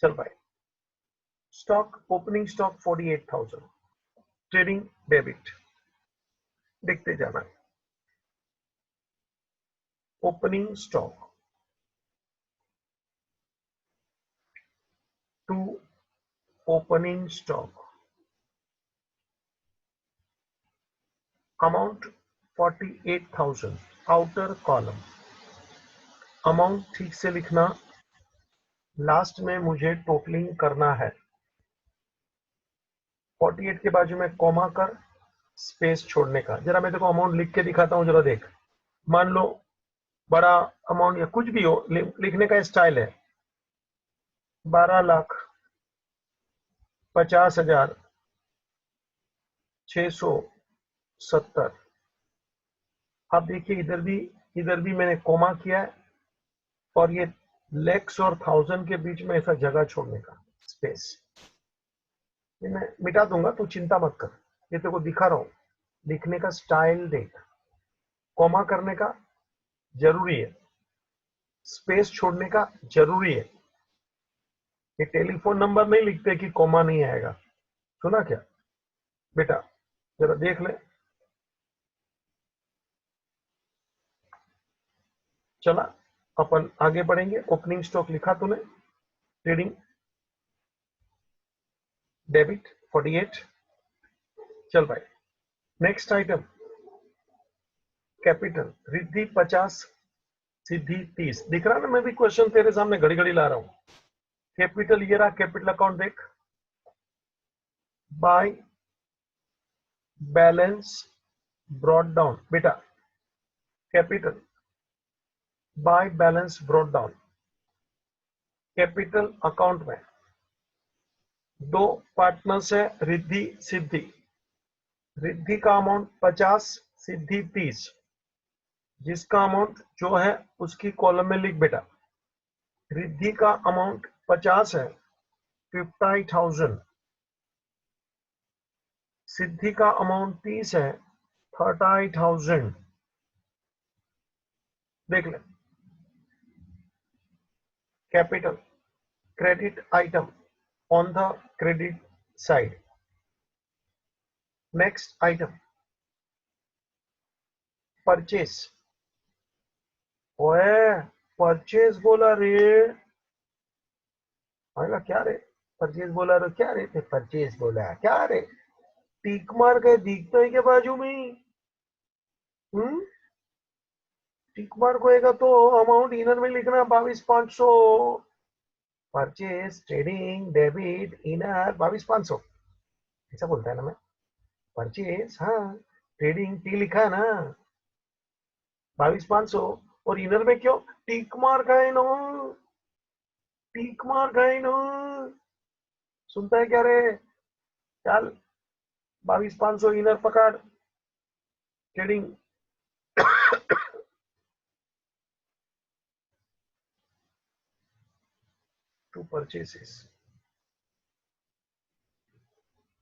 चल भाई, stock opening stock 48,000, trading debit, देखते जाना। Opening stock to opening stock, amount 48,000, outer column. Amount ठीक से लिखना, लास्ट में मुझे टोटलिंग करना है। 48 के बाजू में कॉमा कर, स्पेस छोड़ने का। जरा मैं देखो अमाउंट लिख के दिखाता हूं, जरा देख। मान लो बड़ा अमाउंट या कुछ भी हो, लिखने का स्टाइल है 12,50,670। अब देखिए, इधर भी मैंने कॉमा किया है, और ये लेक्स और 1000 के बीच में ऐसा जगह छोड़ने का, स्पेस। ये मैं मिटा दूंगा, तू चिंता मत कर, ये तेरे को दिखा रहा हूं। लिखने का स्टाइल देख, कॉमा करने का जरूरी है, स्पेस छोड़ने का जरूरी है। ये टेलीफोन नंबर नहीं लिखते कि कॉमा नहीं आएगा, सुना क्या बेटा? जरा देख ले। चला, अपन आगे बढ़ेंगे। ओपनिंग स्टॉक लिखा तूने, ट्रेडिंग डेबिट 48। चल भाई, नेक्स्ट आइटम, कैपिटल। रिद्धि 50, सिद्धि 30। दिख रहा ना, मैं भी क्वेश्चन तेरे सामने घड़ी घड़ी ला रहा हूं। कैपिटल ये रहा, कैपिटल अकाउंट देख, बाय बैलेंस ब्रॉट डाउन। बेटा, capital by balance brought down, capital account में 2 पार्टनर्स है, रिद्धि सिद्धि। रिद्धि का अमाउंट 50, सिद्धि 30। जिसका अमाउंट जो है उसकी कॉलम में लिख बेटा। रिद्धि का अमाउंट 50 है, 50,000। सिद्धि का अमाउंट 30 है, 30,000। देख ले, capital credit item on the credit side. Next item, purchase, ओए परचेस बोला रे, आएगा क्या रे, परचेस बोला रे क्या रे, परचेस बोला क्या रे, टिक मार के दिखता है के बाजू में ही। हम्म, टिक मार्क होएगा तो अमाउंट इनर में लिखना 22,500, परचेज ट्रेडिंग डेबिट इनर 22,500, ऐसा बोलता है ना मैं, परचेज हाँ, ट्रेडिंग टी लिखा है ना 22,500, और इनर में क्यों टिक मार्क है नो, टिक मार्क है नो, सुनता है क्या रे, चल 22,500 इनर पकड़, trading to purchases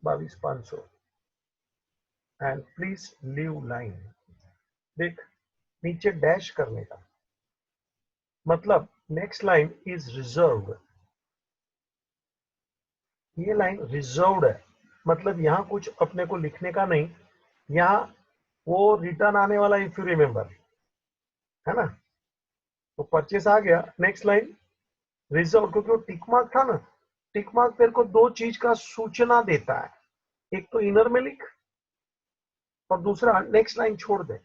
22,500 and please leave line, देख नीचे डैश करने का मतलब नेक्स्ट लाइन इज रिजर्व, ये लाइन रिजर्व्ड है, मतलब यहाँ कुछ अपने को लिखने का नहीं, यहाँ वो रिटर्न आने वाला, इफ यू रिमेंबर, है ना। तो परचेस आ गया, नेक्स्ट लाइन रिजर्व, क्योंकि वो टिक मार्क था ना, टिक मार्क तेरे को दो चीज का सूचना देता है, एक तो इनर में लिख और दूसरा नेक्स्ट लाइन छोड़ दे,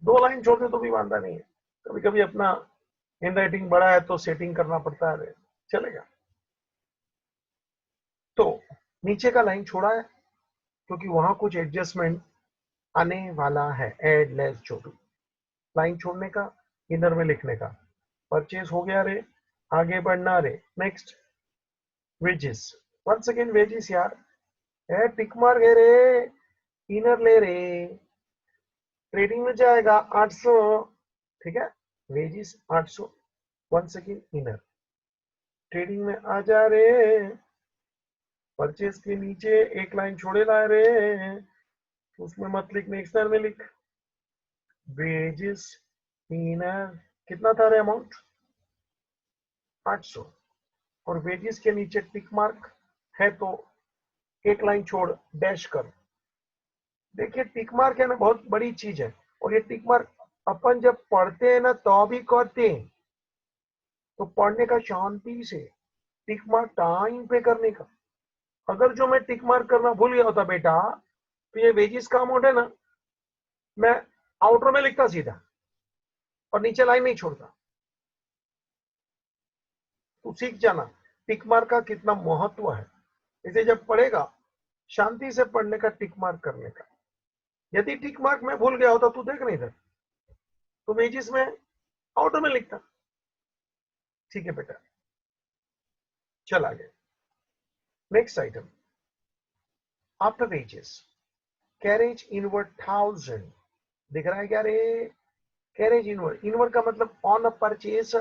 दो लाइन छोड़ दे तो भी वांदा नहीं है, कभी कभी अपना हैंड राइटिंग बड़ा है तो सेटिंग करना पड़ता है, चलेगा। तो नीचे का लाइन छोड़ा है क्योंकि वहां कुछ एडजस्टमेंट आने वाला है, एड लेस छोटू, लाइन छोड़ने का, इनर में लिखने का, परचेज हो गया रे, आगे बढ़ना रे, next wages, once again wages यार, ए टिक मार गए रे, इनर ले रे, ट्रेडिंग में जाएगा 800, ठीक है, wages 800, once again inner, trading में आ जा रे, परचेज के नीचे एक लाइन छोड़े ला रे, उसमें मत लिख, नेक्स्ट में लिख वेजेस इनर, कितना था रे अमाउंट 800, और वेजेस के नीचे टिक मार्क है तो एक लाइन छोड़ डैश कर, देखिए टिक मार्क है ना बहुत बड़ी चीज है, और ये टिक मार्क अपन जब पढ़ते हैं ना तो भी करते हैं, तो पढ़ने का शांति से, टिक मार्क टाइम पे करने का, अगर जो मैं टिक मार्क करना भूल गया होता बेटा, तो ये वेजिस का अमाउंट है ना, मैं आउटर में लिखता सीधा और नीचे लाइन नहीं छोड़ता, तो सीख जाना टिक मार्क का कितना महत्व है, इसे जब पढ़ेगा शांति से पढ़ने का, टिक मार्क करने का, यदि टिक मार्क में भूल गया होता, तू देख नहीं था, तो वेजिस में आउटर में लिखता, ठीक है बेटा, चल आगे, next item, after wages carriage inward 1000, दिख रहा है क्या रे, कैरेज इनवर्ड, इनवर्ड का मतलब ऑन अ परचेस,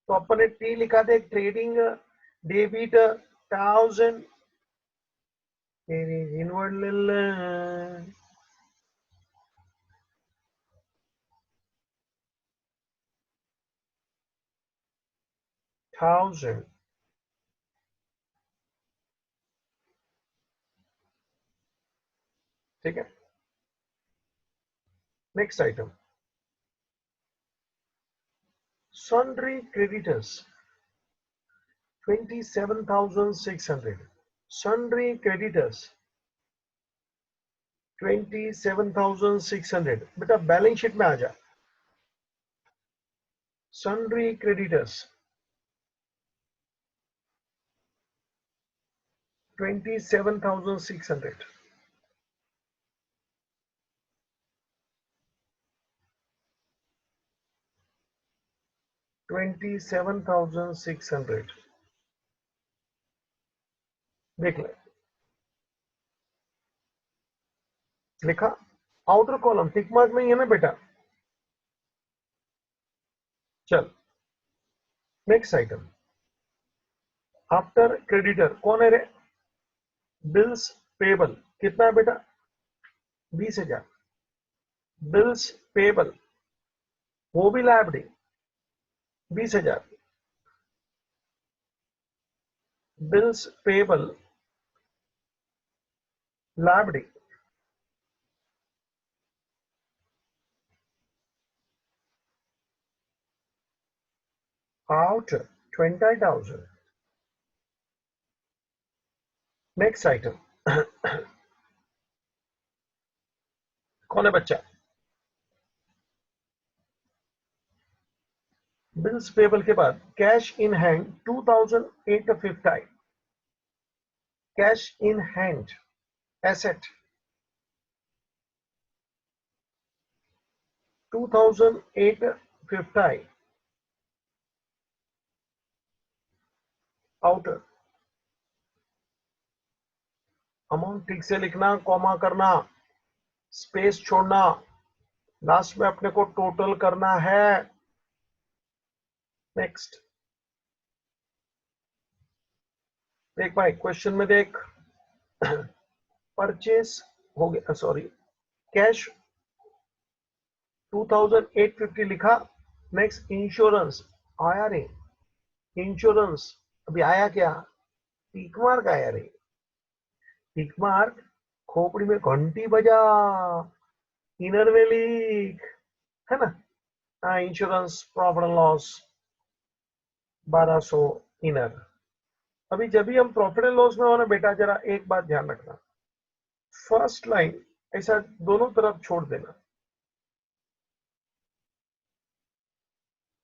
तो अपन ने टी लिखा था, ट्रेडिंग डेबिट 1000, कैरेज इनवर्ड ले ले, 1000, ठीक है, next item, sundry creditors 27,600, sundry creditors 27,600, बेटा बैलेंस शीट में आ जा, sundry creditors 27,600, 27,600, देख ले, लिखा, आउटर कॉलम टिक मार्क में ही है ना बेटा, चल नेक्स्ट आइटम, आफ्टर क्रेडिटर कौन है रे, बिल्स पेबल, कितना है बेटा 20,000, बिल्स पेबल वो भी liability 20,000, bills payable liability out 20,000. Next item कौन है बच्चा? बिल्स पेबल के बाद cash in hand 2,850. Cash in hand asset 2,850. Outer amount ठीक से लिखना, कॉमा करना, स्पेस छोड़ना, लास्ट में अपने को टोटल करना है. नेक्स्ट देख भाई, क्वेश्चन में देख. परचेस हो गया, सॉरी, कैश 2,850 लिखा. नेक्स्ट इंश्योरेंस आया रे. इंश्योरेंस अभी आया क्या? टिक मार्क आया रे. टिक मार्क खोपड़ी में घंटी बजा, इनर में लिख, है ना. हाँ, insurance profit and loss 1200 inner. अभी जब भी हम प्रॉफिट एंड लॉस में हो ना बेटा, जरा एक बात ध्यान रखना. फर्स्ट लाइन ऐसा दोनों तरफ छोड़ देना.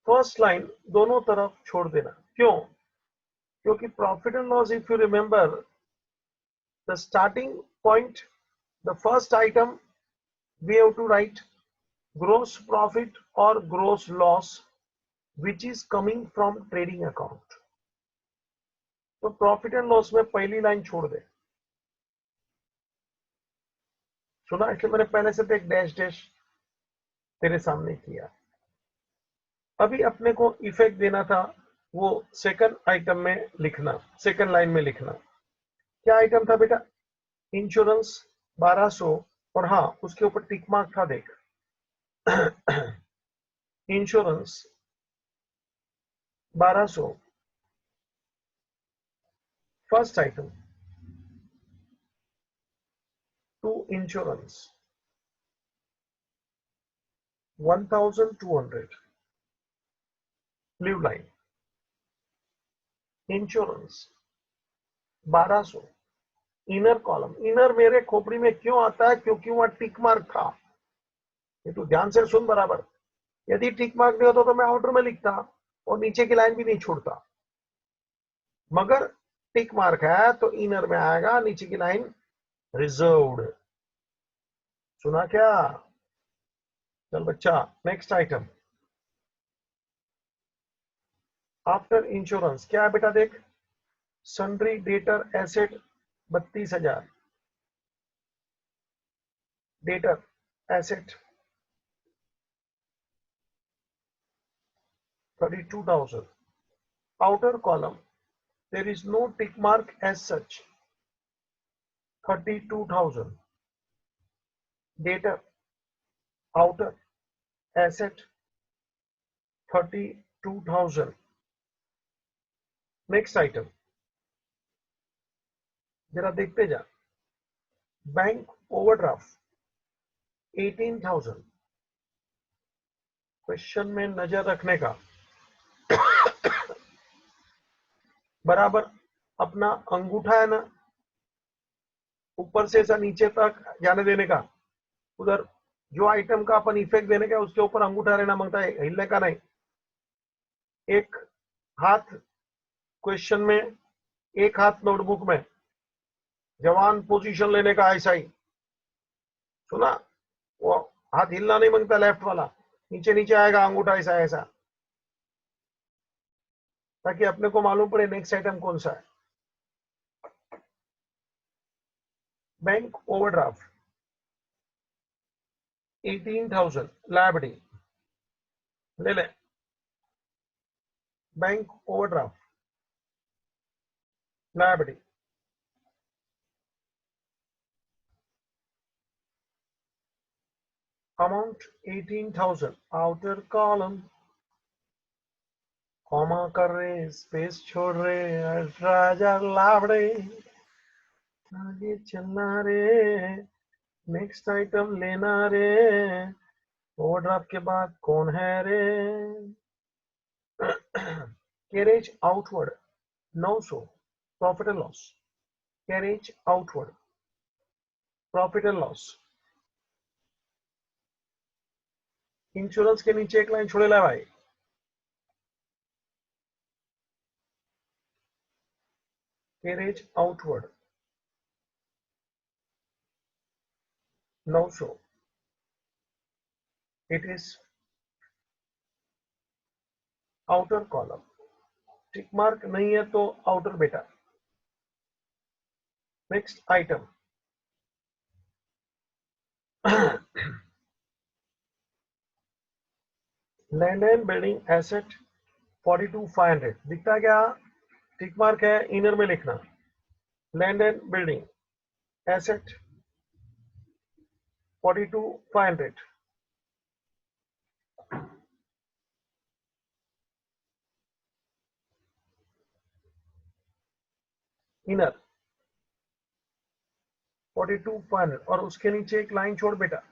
फर्स्ट लाइन दोनों तरफ छोड़ देना. क्यों? क्योंकि profit and loss, if you remember the starting point, the first item we have to write gross profit or gross loss which is coming from trading account. तो प्रॉफिट एंड लॉस में पहली line छोड़ दे. सुना? इसलिए मैंने पहले से तो एक डैश डैश तेरे सामने किया. अभी अपने को इफेक्ट देना था, वो सेकंड आइटम में लिखना, सेकंड लाइन में लिखना. क्या आइटम था बेटा? इंश्योरेंस 1200. और हाँ, उसके ऊपर टिक मार्क था, देख. Insurance 1200 first item. To insurance 1,200. Blue line insurance 1200. Inner column, inner मेरे खोपड़ी में क्यों आता है? क्योंकि वहां टिक मार्क था. ये तो ध्यान से सुन बराबर. यदि टिक मार्क नहीं होता तो मैं आउटर में लिखता और नीचे की लाइन भी नहीं छोड़ता. मगर टिक मार्क है तो इनर में आएगा, नीचे की लाइन रिजर्व्ड. सुना क्या? चल बच्चा, नेक्स्ट आइटम. आफ्टर इंश्योरेंस क्या है बेटा? देख, sundry debtor asset 32,000. Debtor asset 32,000. outer column there is no tick mark as such. 32,000. data outer asset 32,000. Next item जरा देखते जा. Bank overdraft 18,000. क्वेश्चन में नजर रखने का, बराबर अपना अंगूठा है ना, ऊपर से ऐसा नीचे तक जाने देने का. उधर जो आइटम का अपन इफेक्ट देने का उसके ऊपर अंगूठा रहना मांगता है, हिलने का नहीं. एक हाथ क्वेश्चन में, एक हाथ नोटबुक में. जवान पोजीशन लेने का ऐसा ही. सुना? वो हाथ हिलना नहीं मांगता, लेफ्ट वाला नीचे नीचे आएगा अंगूठा ऐसा ऐसा, ताकि अपने को मालूम पड़े नेक्स्ट आइटम कौन सा है. Bank overdraft 18,000 liability. ले ले. Bank overdraft liability. Amount 18,000. Outer column comma कर रहे, स्पेस छोड़ रहे, 18,000 लावड़े. आगे चलना रे, नेक्स्ट आइटम लेना रे. ओवरड्राफ्ट के बाद कौन है रे? Carriage outward 900 profit and loss, carriage outward profit and loss. Insurance के नीचे एक लाइन छोड़े ला भाई, carriage outward 900, it is outer column, tick mark नहीं है तो आउटर बेटा। Next item land and building asset 42,500 दिखता है क्या? टिक मार्क है, इनर में लिखना। Land and building asset 42,500, inner 42,500 और उसके नीचे एक लाइन छोड़ बेटा।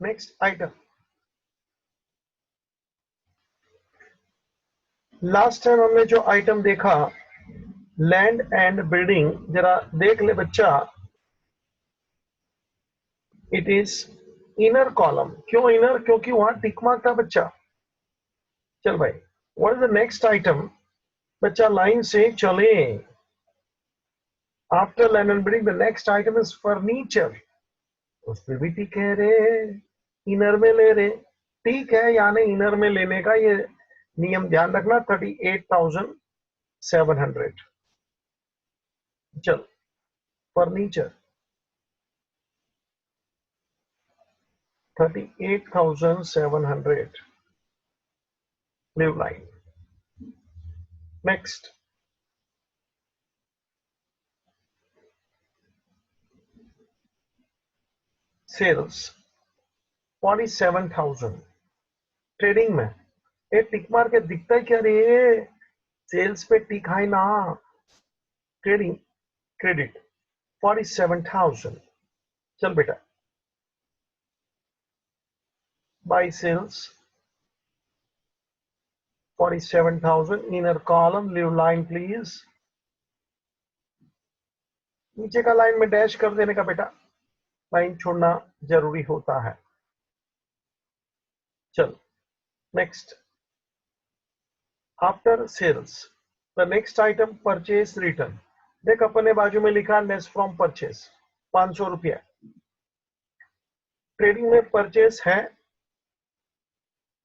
नेक्स्ट आइटम, लास्ट टाइम हमने जो आइटम देखा लैंड एंड बिल्डिंग, जरा देख ले बच्चा, इट इज इनर कॉलम। क्यों इनर? क्योंकि वहां टिक मार्क था बच्चा। चल भाई, what is the next item? बच्चा लाइन से चले। After land and building the next item is furniture. उस पर भी टिक है रे, इनर में ले रे। ठीक है, यानी इनर में लेने का ये नियम ध्यान रखना। 38,700। चल, furniture 38,700 new line. Next, sales 47,000। Trading में एक टिक मार के दिखता है क्या रे? सेल्स पे टिक है ना। Trading credit 47,000। चल बेटा, by sales 47,000 inner column, leave line please. नीचे का लाइन में डैश कर देने का बेटा, लाइन छोड़ना जरूरी होता है। चल next, after sales the next item purchase return. देख अपने बाजू में लिखा लेस फ्रॉम परचेज 500 रुपया। ट्रेडिंग में परचेज है,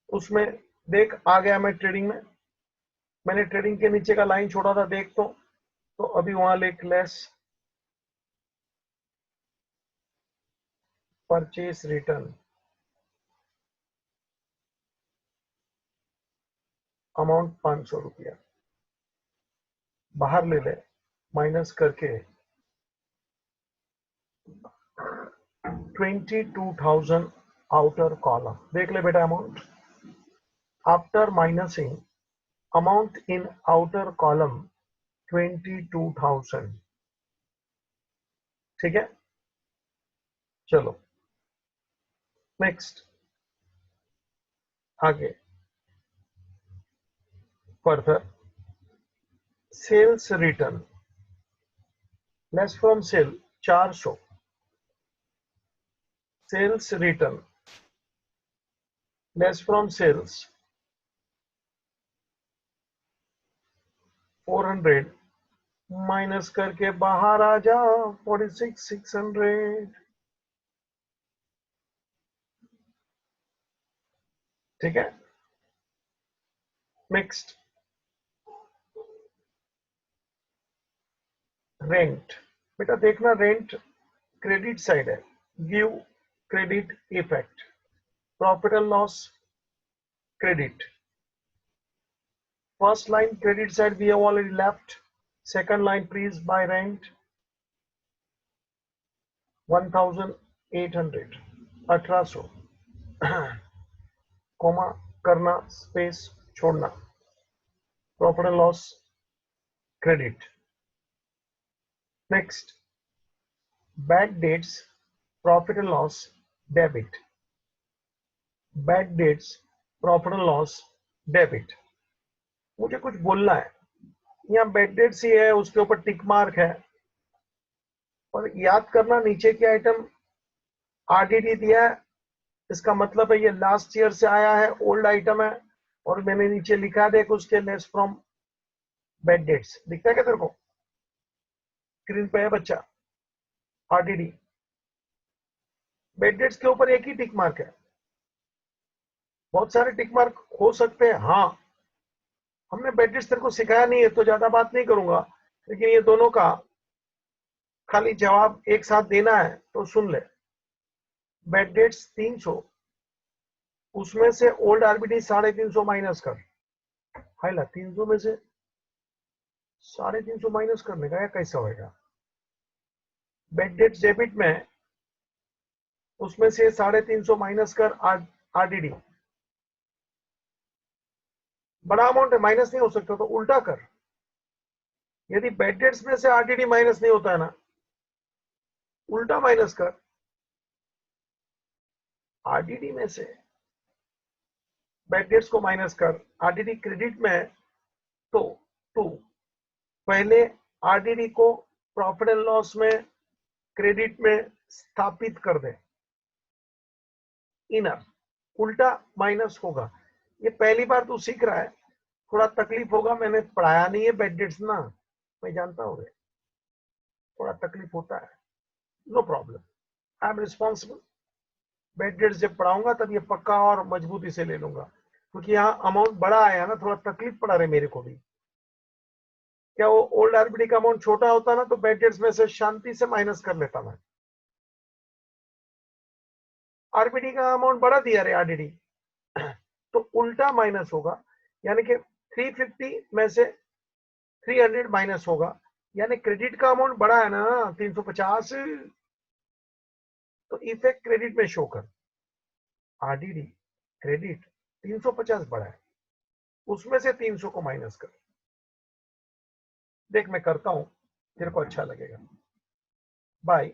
उसमें देख आ गया मैं ट्रेडिंग में। मैंने ट्रेडिंग के नीचे का लाइन छोड़ा था, देख तो अभी वहां लिख लेस परचेज रिटर्न, अमाउंट 500 रुपया। बाहर ले ले माइनस करके 22,000 आउटर कॉलम। देख ले बेटा amount after minusing amount in outer column 22,000। ठीक है, चलो नेक्स्ट आगे further. Sales return less from sale 400। Sales return less from sales 400, minus करके बाहर आ जा 46,600। ठीक है, नेक्स्ट रेंट। बेटा देखना, रेंट क्रेडिट साइड है, give credit effect. Profit and loss credit. First line credit side we have already left. Second line please buy rent 1,800 1800 comma करना, space छोड़ना। Profit and loss credit. Next, bad debts profit and loss debit. Bad debts profit and loss debit. मुझे कुछ बोलना है, यहाँ bed date सी है, उसके ऊपर टिक मार्क है, और याद करना नीचे के आइटम आरडीडी दिया है, इसका मतलब है ये लास्ट ईयर से आया है, ओल्ड आइटम है, और मैंने नीचे लिखा है उसके लेस फ्रॉम बेड डेट्स। दिखता है क्या तेरे को? स्क्रीन पे है बच्चा, आरडीडी। बेड डेट्स के ऊपर एक ही टिक मार्क है, बहुत सारे टिक मार्क हो सकते हैं। हाँ, हमने बेड डेट्स तेरे को सिखाया नहीं है तो ज्यादा बात नहीं करूंगा, लेकिन ये दोनों का खाली जवाब एक साथ देना है तो सुन ले। बेड डेट्स 300, उसमें से ओल्ड आरबीडी 350 माइनस कर। हाइला 300 में से 350 माइनस करने का, या कैसा होगा? बेड डेट्स डेबिट में उसमें से 350 माइनस कर आरडीडी। बड़ा अमाउंट है, माइनस नहीं हो सकता, तो उल्टा कर। यदि बेड डेट्स में से आरडीडी माइनस नहीं होता है ना, उल्टा माइनस कर। आरडीडी में से बेड डेट्स को माइनस कर, आरडीडी क्रेडिट में है तो टू। पहले आरडीडी को प्रॉफिट एंड लॉस में क्रेडिट में स्थापित कर दे, इनर, उल्टा माइनस होगा। ये पहली बार तू सीख रहा है, थोड़ा तकलीफ होगा, मैंने पढ़ाया नहीं है बेड डेट्स ना, मैं जानता हूँ, थोड़ा तकलीफ होता है, no problem, I am responsible. Bad debts जब पढ़ाऊंगा तब ये पक्का और मजबूती से ले लूंगा, क्योंकि यहाँ अमाउंट बड़ा आया ना, थोड़ा तकलीफ पड़ा रहे मेरे को भी। क्या वो ओल्ड आरबीडी का अमाउंट छोटा होता ना तो बेड डेट्स में से शांति से माइनस कर लेता मैं। आरबीडी का अमाउंट बड़ा दिया रे आरडीडी, तो उल्टा माइनस होगा, यानी कि 350 में से 300 माइनस होगा, यानी क्रेडिट का अमाउंट बड़ा है ना 350, तो इफेक्ट क्रेडिट में शो कर। आरडीडी क्रेडिट 350 बड़ा है, उसमें से 300 को माइनस कर। देख मैं करता हूं, तेरे को अच्छा लगेगा। बाय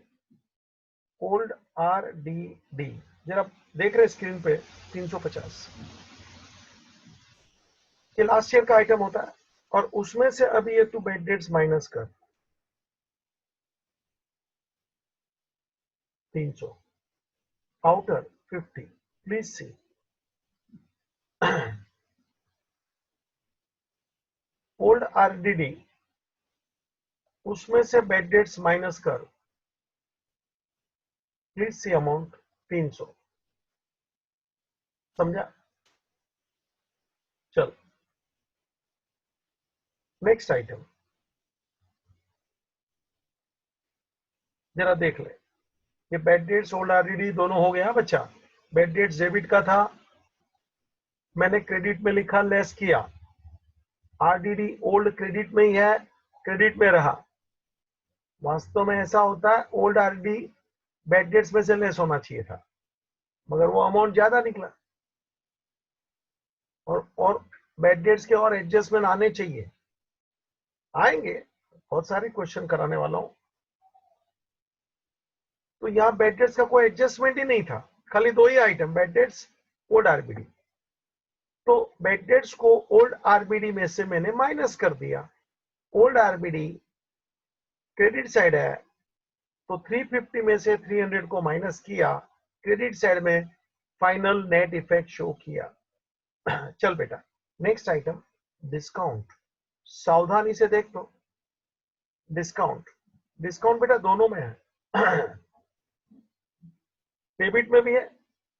ओल्ड आरडीडी, जरा देख रहे स्क्रीन पे 350 ये लास्ट ईयर का आइटम होता है, और उसमें से अभी ये तू बेड डेट्स माइनस कर 300, outer 50, please see. Old RDD, उसमें से बेड डेट्स माइनस कर, प्लीज सी अमाउंट 300। समझा? चल नेक्स्ट आइटम जरा देख ले। ये बेड डेट्स ओल्ड आरडीडी दोनों हो गया बच्चा। बेड डेट्स डेबिट का था, मैंने क्रेडिट में लिखा, लेस किया। आरडीडी ओल्ड क्रेडिट में ही है, क्रेडिट में रहा। वास्तव में ऐसा होता है, ओल्ड आरडी बेड डेट्स में से लेस होना चाहिए था, मगर वो अमाउंट ज्यादा निकला। और बेड डेट्स के और एडजस्टमेंट आने चाहिए, आएंगे, बहुत सारे क्वेश्चन कराने वाला हूं। तो यहाँ बेड डेट्स का कोई एडजस्टमेंट ही नहीं था, खाली दो ही item, bad debts old RBD. तो बेड डेट्स को ओल्ड आरबीडी में से मैंने माइनस कर दिया। ओल्ड आरबीडी क्रेडिट साइड है, तो 350 में से 300 को माइनस किया, क्रेडिट साइड में फाइनल नेट इफेक्ट शो किया। चल बेटा नेक्स्ट आइटम, डिस्काउंट। सावधानी से देख तो, डिस्काउंट, डिस्काउंट बेटा दोनों में है। डेबिट में भी है,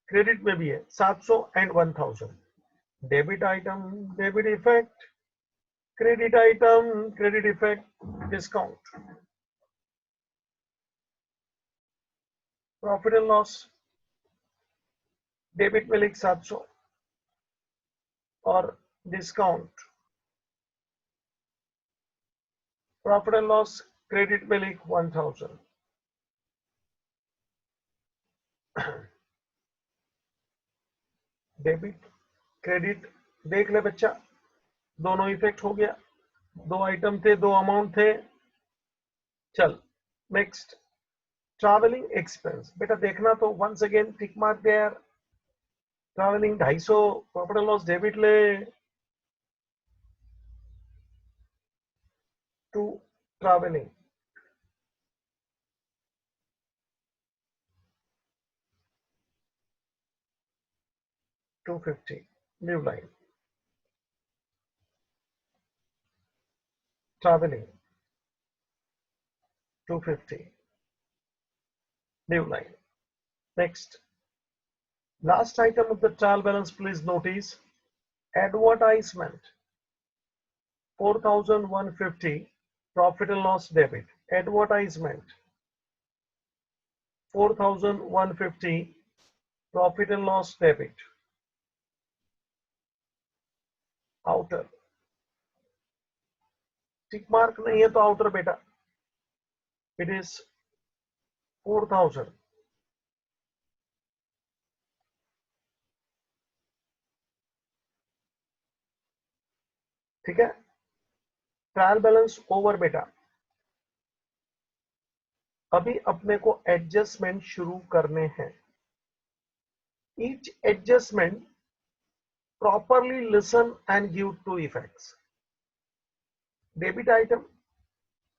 क्रेडिट में भी है, 700 and 1000। Debit item debit effect, credit item credit effect, discount. Profit and loss, debit में लिख 700 और discount profit and loss credit में लिख 1000। डेबिट क्रेडिट देख ले बच्चा, दोनों इफेक्ट हो गया, दो आइटम थे, दो अमाउंट थे। चल नेक्स्ट, ट्रैवलिंग एक्सपेंस। बेटा देखना तो once again tick mark there, travelling 250, profit and loss debit ले to travelling 250 new line travelling 250 new line. Next, last item of the trial balance, please notice advertisement 4,150 profit and loss debit. Advertisement 4,150 profit and loss debit. Outer tick mark नहीं है तो outer बेटा. It is 4,000. ठीक है. Trial balance over बेटा. अभी अपने को एडजस्टमेंट शुरू करने हैं. Each adjustment properly listen and give two effects. Debit item,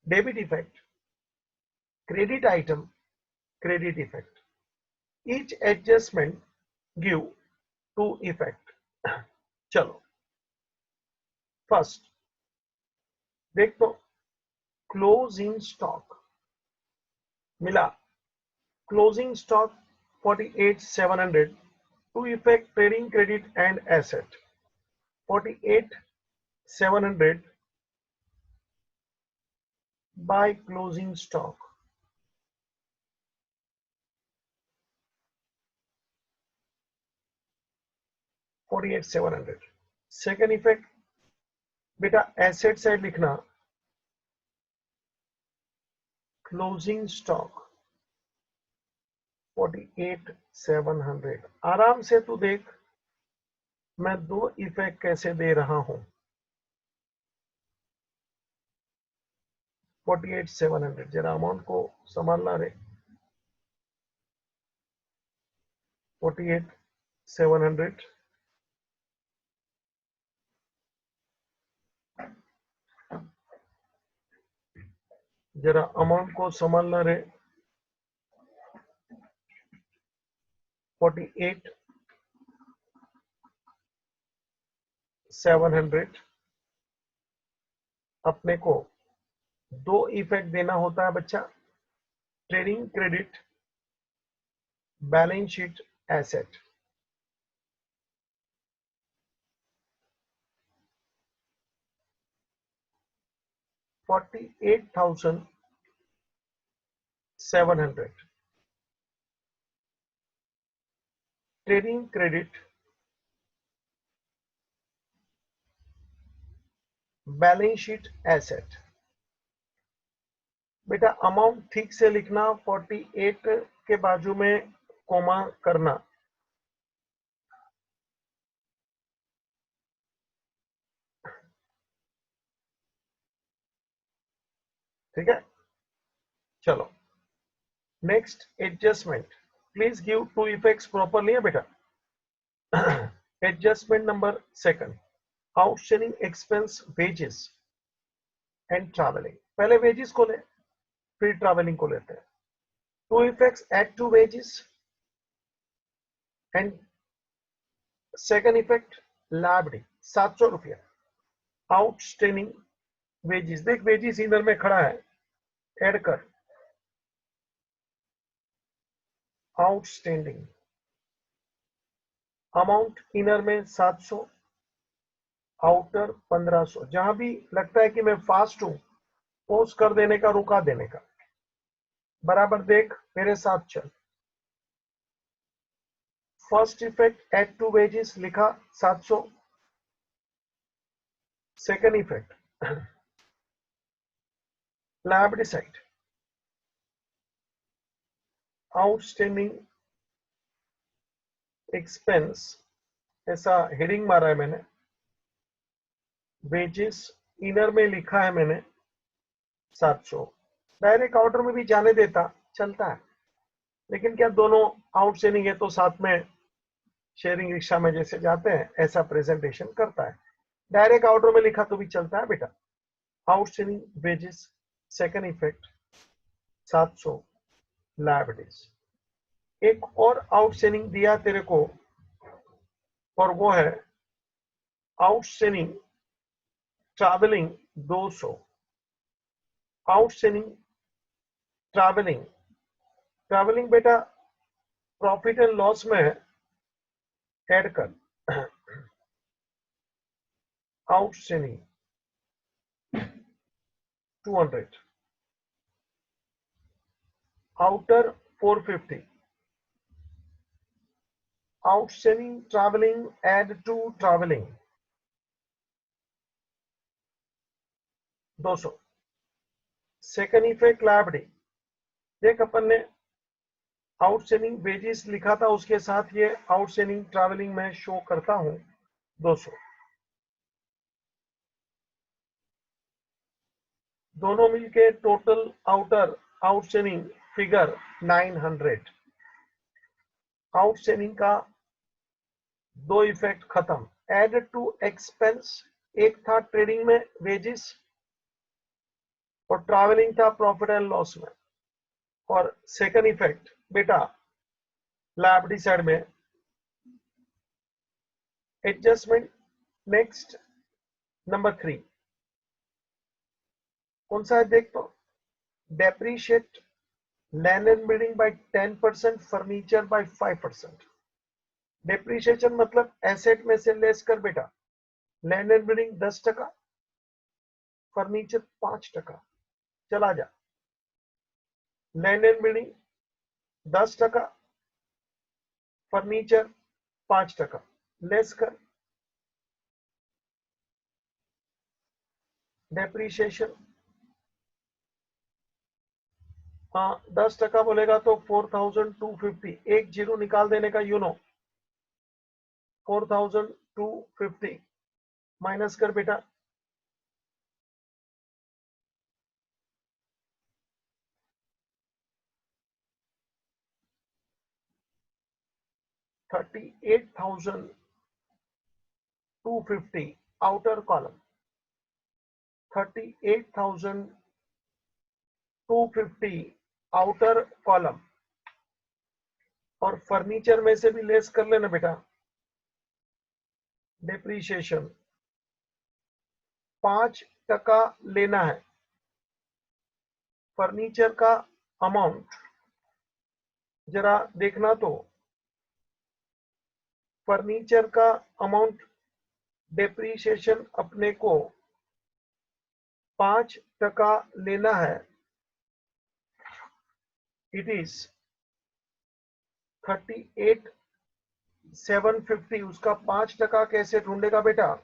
debit effect. Credit item, credit effect. Each adjustment give two effect. चलो फर्स्ट देख तो क्लोजिंग स्टॉक मिला. Closing stock 48,700 to effect trading credit and asset. 48,700 by closing stock. $48,700. Second effect बेटा asset side लिखना closing stock 48,700. आराम से तू देख मैं दो इफेक्ट कैसे दे रहा हूं. 48,700 जरा अमाउंट को संभालना रे. 48,700 जरा अमाउंट को संभालना रे. 48,700 अपने को दो इफेक्ट देना होता है बच्चा. Trading credit, balance sheet, asset. $48,700 trading credit, balance sheet, asset. बेटा अमाउंट ठीक से लिखना. 48 के बाजू में कोमा करना. ठीक है. चलो next adjustment. Please give two effects properly है बेटा. Adjustment number second, outstanding expense wages and travelling. पहले वेजेस को ले फिर ट्रैवलिंग को लेते हैं. Two effects add to wages and second effect liability 700 रुपया. आउटस्टैंडिंग वेजेस देख वेजेस इधर में खड़ा है ऐड कर. आउटस्टैंडिंग अमाउंट इनर में 700, आउटर 1500. जहां भी लगता है कि मैं फास्ट हूं पोस्ट कर देने का, रुका देने का. बराबर देख मेरे साथ चल. First effect add to wages लिखा 700. Second effect liability side outstanding expense ऐसा हेडिंग मारा है मैंने. वेजेस इनर में लिखा है मैंने 700. डायरेक्ट आउटर में भी जाने देता चलता है, लेकिन क्या दोनों आउटस्टैंडिंग है तो साथ में शेयरिंग रिक्शा में जैसे जाते हैं ऐसा प्रेजेंटेशन करता है। डायरेक्ट आउटर में लिखा तो भी चलता है बेटा। Outstanding wages second effect 700 liabilities. एक और आउटस्टैंडिंग दिया तेरे को, और वो है outstanding travelling 200। Outstanding travelling, travelling बेटा प्रॉफिट एंड लॉस में ऐड कर। Outstanding 200, outer 450, outstanding travelling add to travelling 200। Second effect liability, देख अपन ने आउटस्टैंडिंग वेजेस लिखा था, उसके साथ ये आउटस्टैंडिंग ट्रैवलिंग में शो करता हूं 200। दोनों मिलके total outer outstanding figure 900। Outstanding का दो इफेक्ट खत्म। एड टू एक्सपेंस, एक था ट्रेडिंग में वेजेस और ट्रैवलिंग था प्रॉफिट एंड लॉस में। और सेकंड इफेक्ट बेटा लायबिलिटी साइड में एडजस्टमेंट। नेक्स्ट नंबर 3 कौन सा है देख तो, depreciate land and building bye 10%, furniture bye 5%। Depreciation मतलब एसेट में से लेस कर बेटा। Land and building 10%, furniture 5%। चला जा, land and building 10%, furniture 5%, less कर। डेप्रीशिएशन 10% बोलेगा तो 4250, एक जीरो निकाल देने का, 4250 माइनस कर बेटा। 38,250 आउटर कॉलम, 38,250 आउटर कॉलम। और फर्नीचर में से भी लेस कर लेना बेटा। डेप्रीशिएशन 5% लेना है। फर्नीचर का अमाउंट जरा देखना तो, फर्नीचर का अमाउंट डेप्रीशिएशन अपने को 5% लेना है। It is 38,750। उसका 5% कैसे ढूंढेगा बेटा,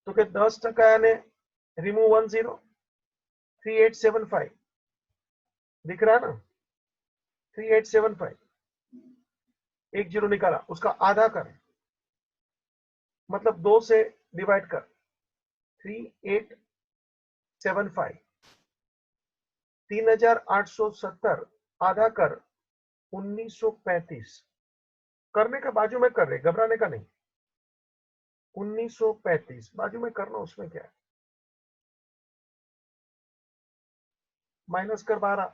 तो क्या 10% यानी रिमूव 10, 3875 दिख रहा है ना। 3875, एक जीरो निकाला, उसका आधा कर, मतलब 2 से डिवाइड कर। 3875 3870 आधा कर 1935। करने का बाजू में कर रहे, घबराने का नहीं। 1935 बाजू में करना, उसमें क्या है। माइनस कर 12,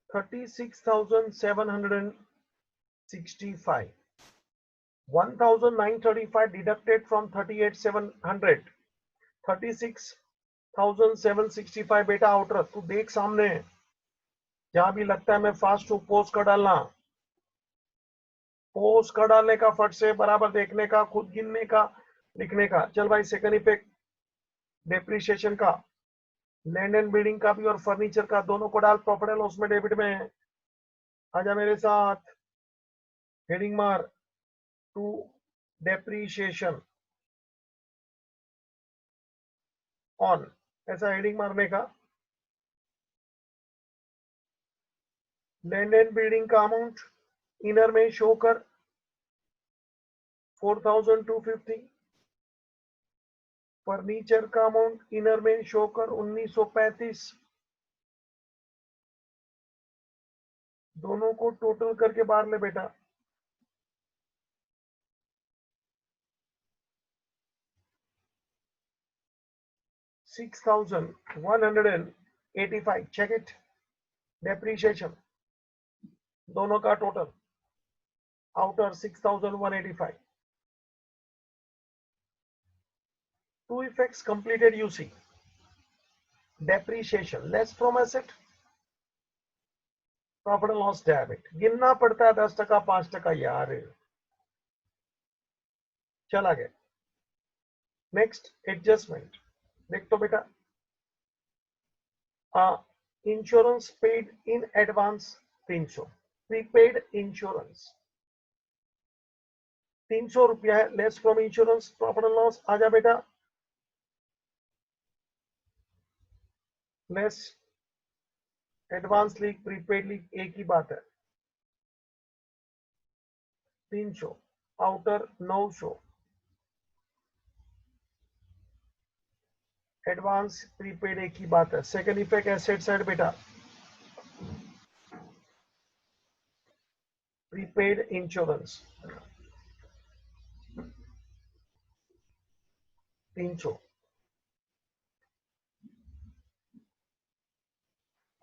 36,765। 1,935 deducted from 38,700, 36,765 बेटा आउटर। तू देख सामने, जहां भी लगता है मैं फास्ट हूं, पोज कर डालना। पोज कर डालने का, फट से बराबर देखने का, खुद गिनने का, लिखने का। चल भाई, सेकंड इफेक्ट डेप्रीशिएशन का, लैंड एंड बिल्डिंग का भी और फर्नीचर का, दोनों को डाल प्रॉफिट एंड लॉस में, डेबिट में। आजा मेरे साथ, हेडिंग मार टू डेप्रीशिएशन ऑन, ऐसा हेडिंग मारने का। लैंड एंड बिल्डिंग का अमाउंट इनर में शो कर 4,250। फर्नीचर का अमाउंट इनर में शो कर 1935, दोनों को टोटल करके बाहर ले बेटा। 6185, चेक इट। डेप्रीशिएशन दोनों का total outer 6185। Two effects completed, you see. Depreciation less from asset, profit and loss debit. गिनना पड़ता है 10%, 5% यार। चला गया। नेक्स्ट एडजस्टमेंट देख तो बेटा, insurance paid in advance 300, prepaid insurance 300 रुपया है, less from insurance profit and loss. आ जा बेटा, लेस एडवांस लीग प्रीपेड लीग एक ही बात है। 300 आउटर 900, एडवांस प्रीपेड एक ही बात है। सेकंड इफेक्ट एसेट साइड बेटा, prepaid insurance 300,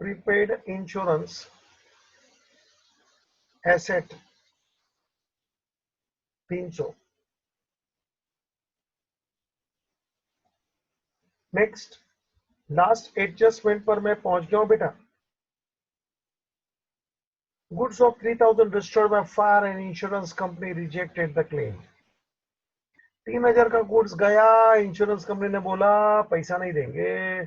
prepaid insurance asset 300। Next last adjustment पर मैं पहुंच गया हूं बेटा। Goods of 3000 destroyed by fire and insurance company rejected the claim. 3000 का गुड्स गया, इंश्योरेंस कंपनी ने बोला पैसा नहीं देंगे,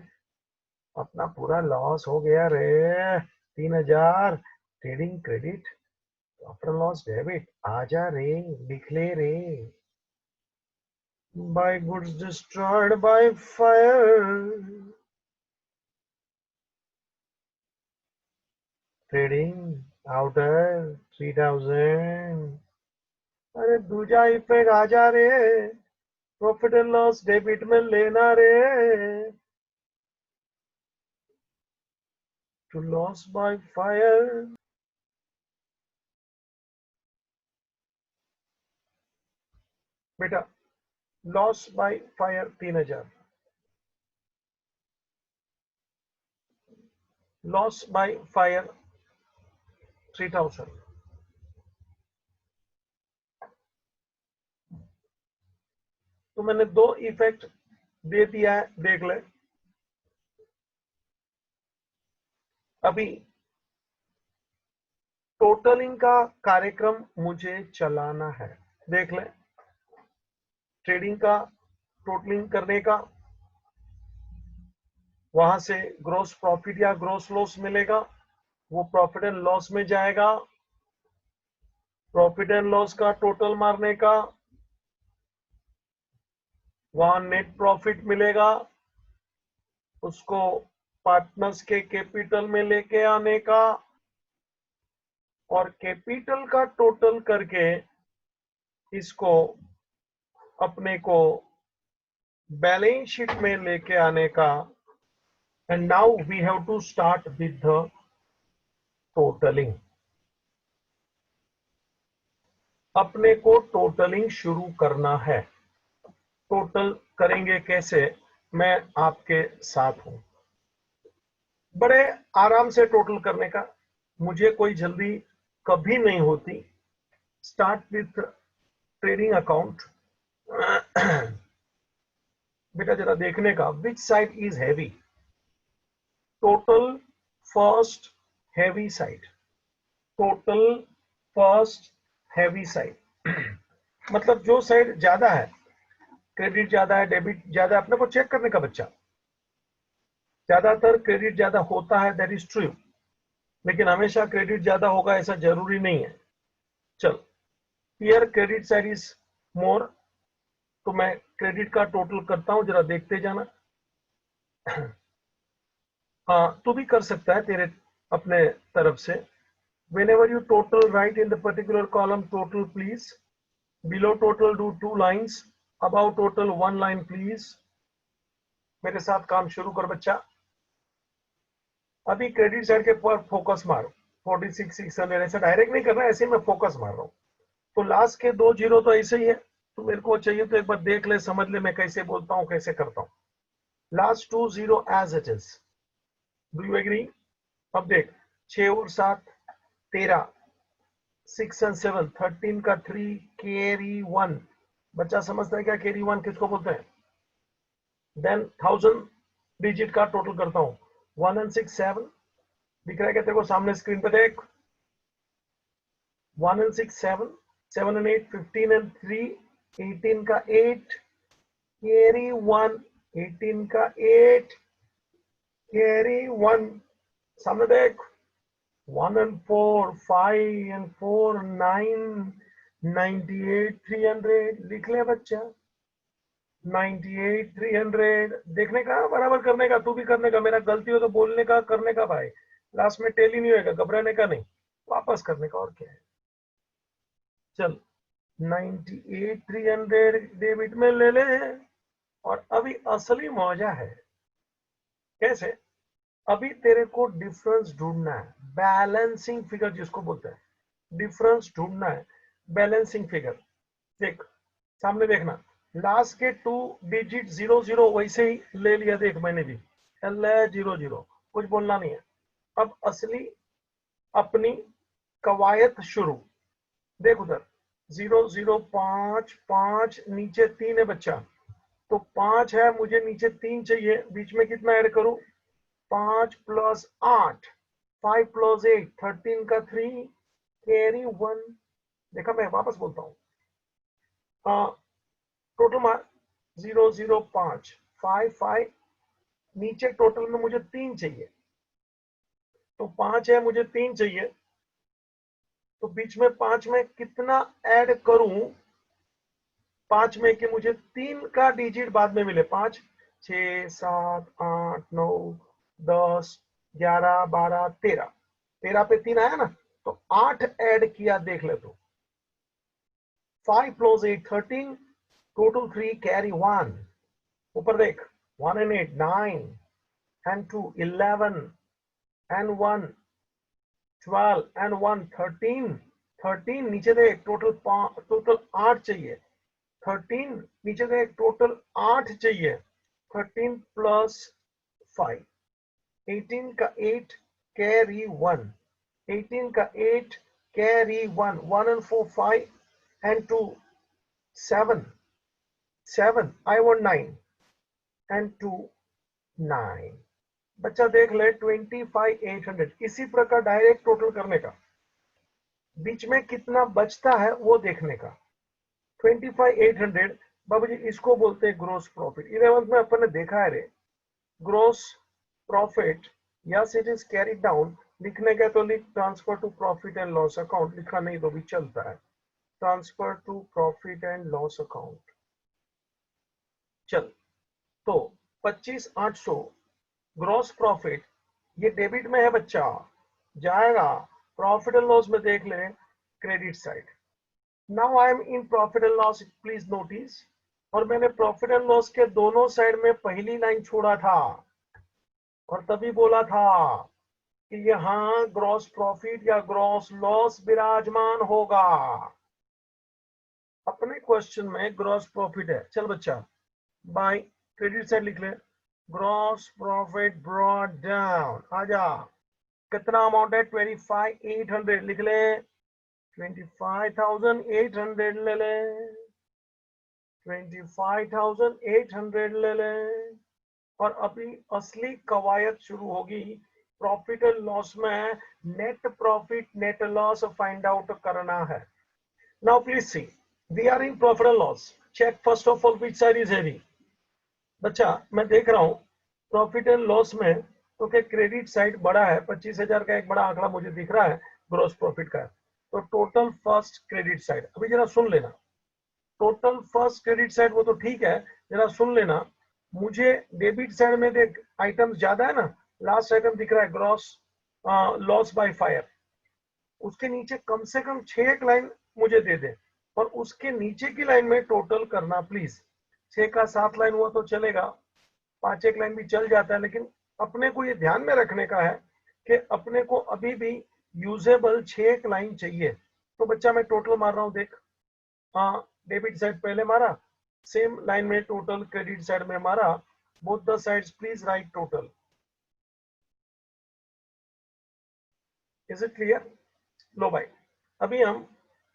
अपना पूरा लॉस हो गया रे। 3000 trading credit profit loss debit, आजा रे, लिख ले रे। By goods destroyed by fire, trading outer 3000। अरे दूजा इफेक्ट आजा रे, प्रॉफिट एंड लॉस डेबिट में लेना रे। टू लॉस बाय फायर, बेटा loss by fire 3000, loss by fire 3000। तो मैंने दो इफेक्ट दे दिया है, देख ले। अभी टोटलिंग का कार्यक्रम मुझे चलाना है, देख ले। ट्रेडिंग का टोटलिंग करने का, वहां से ग्रोस प्रॉफिट या ग्रोस लॉस मिलेगा, वो प्रॉफिट एंड लॉस में जाएगा। प्रॉफिट एंड लॉस का टोटल मारने का, वहां नेट प्रॉफिट मिलेगा, उसको पार्टनर्स के कैपिटल में लेके आने का, और कैपिटल का टोटल करके इसको अपने को बैलेंस शीट में लेके आने का। And now we have to start with the totalling. अपने को टोटलिंग शुरू करना है। टोटल करेंगे कैसे, मैं आपके साथ हूं। बड़े आराम से टोटल करने का, मुझे कोई जल्दी कभी नहीं होती। Start with trading account. बेटा जरा देखने का, विच side is heavy. Total first heavy side, total first heavy side. मतलब जो साइड ज्यादा है, क्रेडिट ज्यादा है, डेबिट ज्यादा, अपने को चेक करने का बच्चा। ज्यादातर क्रेडिट ज्यादा होता है, दैट इज ट्रू, लेकिन हमेशा क्रेडिट ज्यादा होगा ऐसा जरूरी नहीं है। चल, here credit side is more, तो मैं क्रेडिट का टोटल करता हूं, जरा देखते जाना। हाँ, तू भी कर सकता है तेरे अपने तरफ से। whenever you total, write in the particular column total please, below total do 2 lines, above total 1 line please, मेरे साथ काम शुरू कर बच्चा। अभी क्रेडिट साइड के पर फोकस मारो, 46,600 ऐसे डायरेक्ट नहीं करना, ऐसे मैं फोकस मार रहा हूँ। तो लास्ट के 2 जीरो तो ऐसे ही है, तो मेरे को चाहिए तो एक बार देख ले, समझ ले मैं कैसे बोलता हूँ, कैसे करता हूँ। Last 2 zero as it is, do you agree? अब देख, 6 और 7 13, 6 एंड 7 13 का 3, कैरी 1। बच्चा समझता है क्या कैरी 1 किसको बोलते हैं? देन 1000 डिजिट का टोटल करता हूँ, 1 एंड 6 7, दिख रहा है क्या तेरे को सामने स्क्रीन पे? देख, 1 एंड 6 7, 7 एंड 8 15 एंड 3 18 का 8, कैरी 1, 18 का 8, कैरी 1, सामने देख, 1 and 4 5 and 4 9, 98 300, लिख ले बच्चा, 98 300। देखने का, बराबर करने का, तू भी करने का, मेरा गलती हो तो बोलने का, करने का भाई, लास्ट में टेल ही नहीं होगा, घबराने का नहीं, वापस करने का, और क्या है। चल 98 300 डेबिट में ले ले। और अभी असली मौजा है, कैसे? अभी तेरे को डिफरेंस ढूंढना है, बैलेंसिंग फिगर जिसको बोलते हैं, डिफरेंस ढूंढना है, बैलेंसिंग फिगर। देख सामने देखना, लास्ट के 2 डिजिट 0 0 वैसे ही ले लिया, देख मैंने भी एल 0 0, कुछ बोलना नहीं है। अब असली अपनी कवायद शुरू, देख उधर 0 0 5 5, नीचे 3 है बच्चा, तो 5 है, मुझे नीचे 3 चाहिए, बीच में कितना ऐड करूं? 5 प्लस 8, 5 प्लस 8 13 का 3, कैरी 1। देखा, मैं वापस बोलता हूँ, टोटल मार्क 0 0 5 5 5, नीचे टोटल में मुझे 3 चाहिए, तो 5 है, मुझे 3 चाहिए, तो बीच में 5 में कितना ऐड करूं? 5 में कि मुझे 3 का डिजिट बाद में मिले, 5 6 7 8 9 10 11 12 13, 13 पे 3 आया ना, तो 8 ऐड किया, देख ले तो 5 प्लस 8 13, टोटल 3, कैरी 1। ऊपर देख, 1 and 8 9 and 2 11 and 1 12 and 1 13, 13 नीचे देख, टोटल 8 चाहिए, 13 नीचे देख, टोटल 8 चाहिए, 13 प्लस 5, 18 का 8, कैरी 1, 18 का 8, carry 1, 1 and 4 5 and 2 7, 7 I want 9 and 2 9। बच्चा देख ले 25,800, इसी प्रकार डायरेक्ट टोटल करने का, बीच में कितना बचता है वो देखने का। 25,800 बाबूजी, इसको बोलते हैं ग्रोस प्रॉफिट। 11th में अपन ने देखा है रे, gross profit, yes it is carried down, लिखने का तो लिख, transfer to profit and loss account, लिखा नहीं तो भी चलता है, transfer to profit and loss account. चल, तो 25,800 ग्रॉस प्रॉफिट, ये डेबिट में है बच्चा, जाएगा प्रॉफिट एंड लॉस में, देख ले credit side. Now I am in profit and loss, please notice, और मैंने प्रॉफिट एंड लॉस के दोनों साइड में पहली लाइन छोड़ा था, और तभी बोला था कि यहां ग्रॉस प्रॉफिट या ग्रॉस लॉस विराजमान होगा। अपने क्वेश्चन में ग्रॉस प्रॉफिट है, चल बच्चा बाय क्रेडिट साइड लिख ले, ग्रॉस प्रॉफिट ब्रॉट डाउन, आजा, कितना अमाउंट है? 25,800, लिख ले, 25,800 ले ले, 25,800 ले ले। और अभी असली कवायद शुरू होगी, प्रॉफिट एंड लॉस में net profit net loss find out करना है। Now please see, we are in profit and loss, check first of all which side is heavy. बच्चा मैं देख रहा हूं प्रॉफिट एंड लॉस में, तो क्या क्रेडिट साइड बड़ा है, 25,000 का एक बड़ा आंकड़ा मुझे दिख रहा है ग्रॉस प्रॉफिट का, तो टोटल फर्स्ट क्रेडिट साइड, अभी जरा सुन लेना, टोटल फर्स्ट क्रेडिट साइड वो तो ठीक है, जरा सुन लेना, मुझे डेबिट साइड में देख आइटम्स ज्यादा है ना, लास्ट आइटम दिख रहा है ग्रॉस लॉस बाय फायर, उसके नीचे कम से कम 6 लाइन मुझे दे दे, और उसके नीचे की लाइन में टोटल करना प्लीज, 6 का 7 लाइन हुआ तो चलेगा, 5 एक लाइन भी चल जाता है, लेकिन अपने को ये ध्यान में रखने का है कि अपने को अभी भी यूजेबल 6 एक लाइन चाहिए। तो बच्चा मैं टोटल मार रहा हूं, देख, हाँ डेबिट साइड पहले मारा, सेम लाइन में टोटल क्रेडिट साइड में मारा, both the sides please write total. Is it clear? लो भाई, अभी हम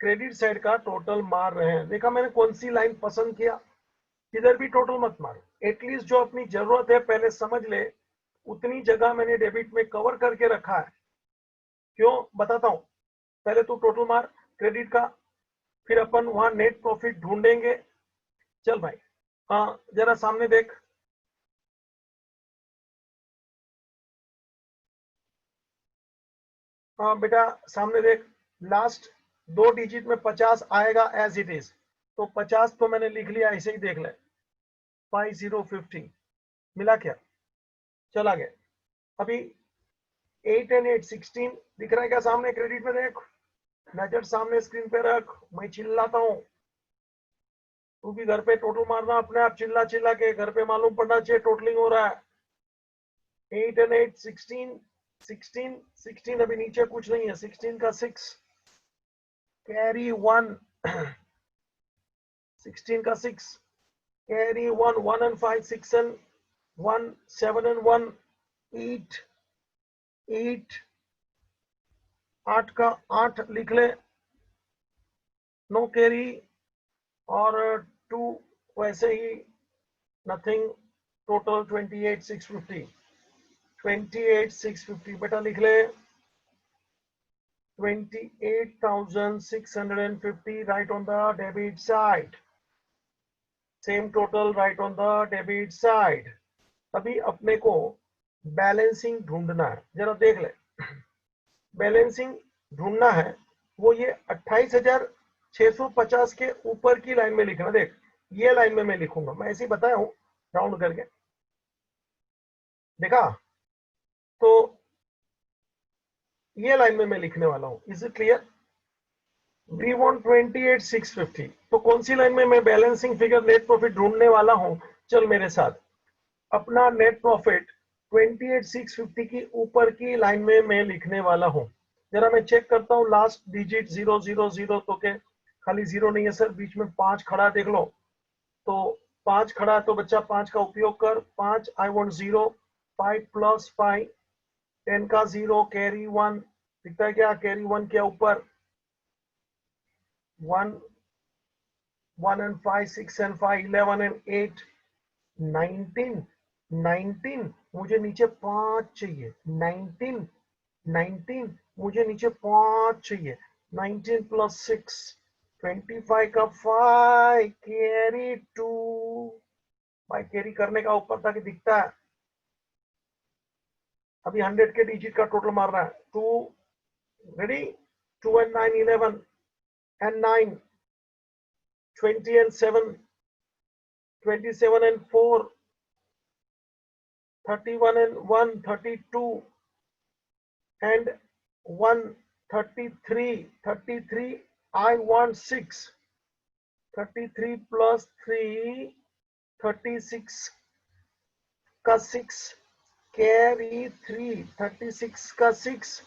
क्रेडिट साइड का टोटल मार रहे हैं। देखा मैंने कौन सी लाइन पसंद किया, इधर भी टोटल मत मारो, एटलीस्ट जो अपनी जरूरत है पहले समझ ले, उतनी जगह मैंने डेबिट में कवर करके रखा है। क्यों बताता हूं, पहले तू टोटल मार क्रेडिट का, फिर अपन वहां नेट प्रॉफिट ढूंढेंगे। चल भाई, हाँ जरा सामने देख, हाँ बेटा सामने देख, लास्ट 2 डिजिट में 50 आएगा एज इट इज, तो 50 तो मैंने लिख लिया, ऐसे ही देख ले, 5050 मिला क्या? चला गया। अभी 8 and 8 16 दिख रहा है क्या सामने क्रेडिट में? देख, नजर सामने स्क्रीन पे रख, मैं चिल्लाता हूँ, तू भी घर पे टोटल मारना अपने आप, चिल्ला चिल्ला के, घर पे मालूम पड़ना चाहिए टोटलिंग हो रहा है। 8 and 8 16 16 16, अभी नीचे कुछ नहीं है, 16 का 6 कैरी 1 16 का 6 कैरी 1 1 and 5 6 and 1 7 and 1 8 8 8 का 8 लिख ले, नो कैरी, और 2 वैसे ही नथिंग, टोटल 28,650 28,650 बेटा लिख ले, 28,650 right on the debit side, same total right on the debit side। अभी अपने को बैलेंसिंग ढूंढना है, जरा देख ले, बैलेंसिंग ढूंढना है, वो ये 28,650 के ऊपर की लाइन में लिखना। देख ये लाइन में मैं लिखूंगा, मैं ऐसे ही बताया हूं राउंड करके, देखा? तो ये लाइन में मैं लिखने वाला हूं, is it clear? We want 28,650, तो कौन सी लाइन में मैं बैलेंसिंग फिगर नेट प्रॉफिट ढूंढने वाला हूं? चल मेरे साथ, अपना नेट प्रॉफिट 28,650 की ऊपर की लाइन में मैं लिखने वाला हूं। जरा मैं चेक करता हूं, लास्ट डिजिट 000, तो के खाली 0 नहीं है सर, बीच में 5 खड़ा, देख लो, तो 5 खड़ा, तो बच्चा 5 का उपयोग कर, 5 आई वांट 0, 5 प्लस 5 10 का 0 कैरी 1 दिखता है क्या? कैरी 1 के ऊपर 1 1 and 5 6 and 5 11 and 8 19 19, मुझे नीचे 5 चाहिए, 19 19 मुझे नीचे 5 चाहिए, 19 प्लस 6 25 का 5 कैरी 2, भाई कैरी करने का ऊपर तक दिखता है। अभी 100 के डिजिट का टोटल मार रहा है, 2 ready, 2 and 9 11 and 9 20 and 7 27 and 4 31 and 1 32 and 1 33 I want 6 33 plus 3 36 का 6 कैरी 3 36 का 6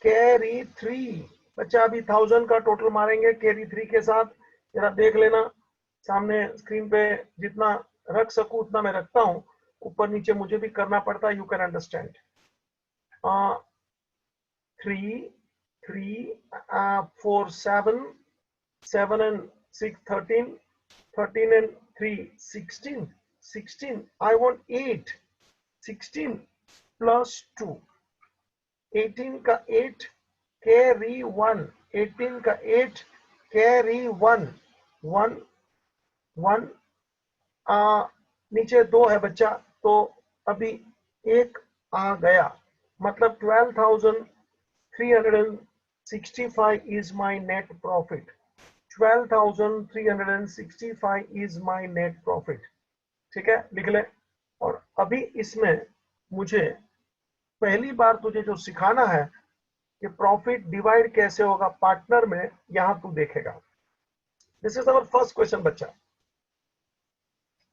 कैरी 3, बच्चा अभी 1000 का टोटल मारेंगे कैरी 3 के साथ। जरा देख लेना सामने स्क्रीन पे, जितना रख सकूं उतना मैं रखता हूं, ऊपर नीचे मुझे भी करना पड़ता है, you can understand. 3 3 4 7 7 and 6 13 13 and 3 16 16 I want 8 16 plus 2 18 का 8 कैरी 1 18 का 8 कैरी 1 1 1 नीचे 2 है बच्चा, तो अभी 1 आ गया, मतलब 12,365 is my net profit, 12,365 is my net profit। ठीक है, लिख ले। और अभी इसमें मुझे पहली बार तुझे जो सिखाना है कि प्रॉफिट डिवाइड कैसे होगा पार्टनर में, यहां तू देखेगा। This is our first question बच्चा।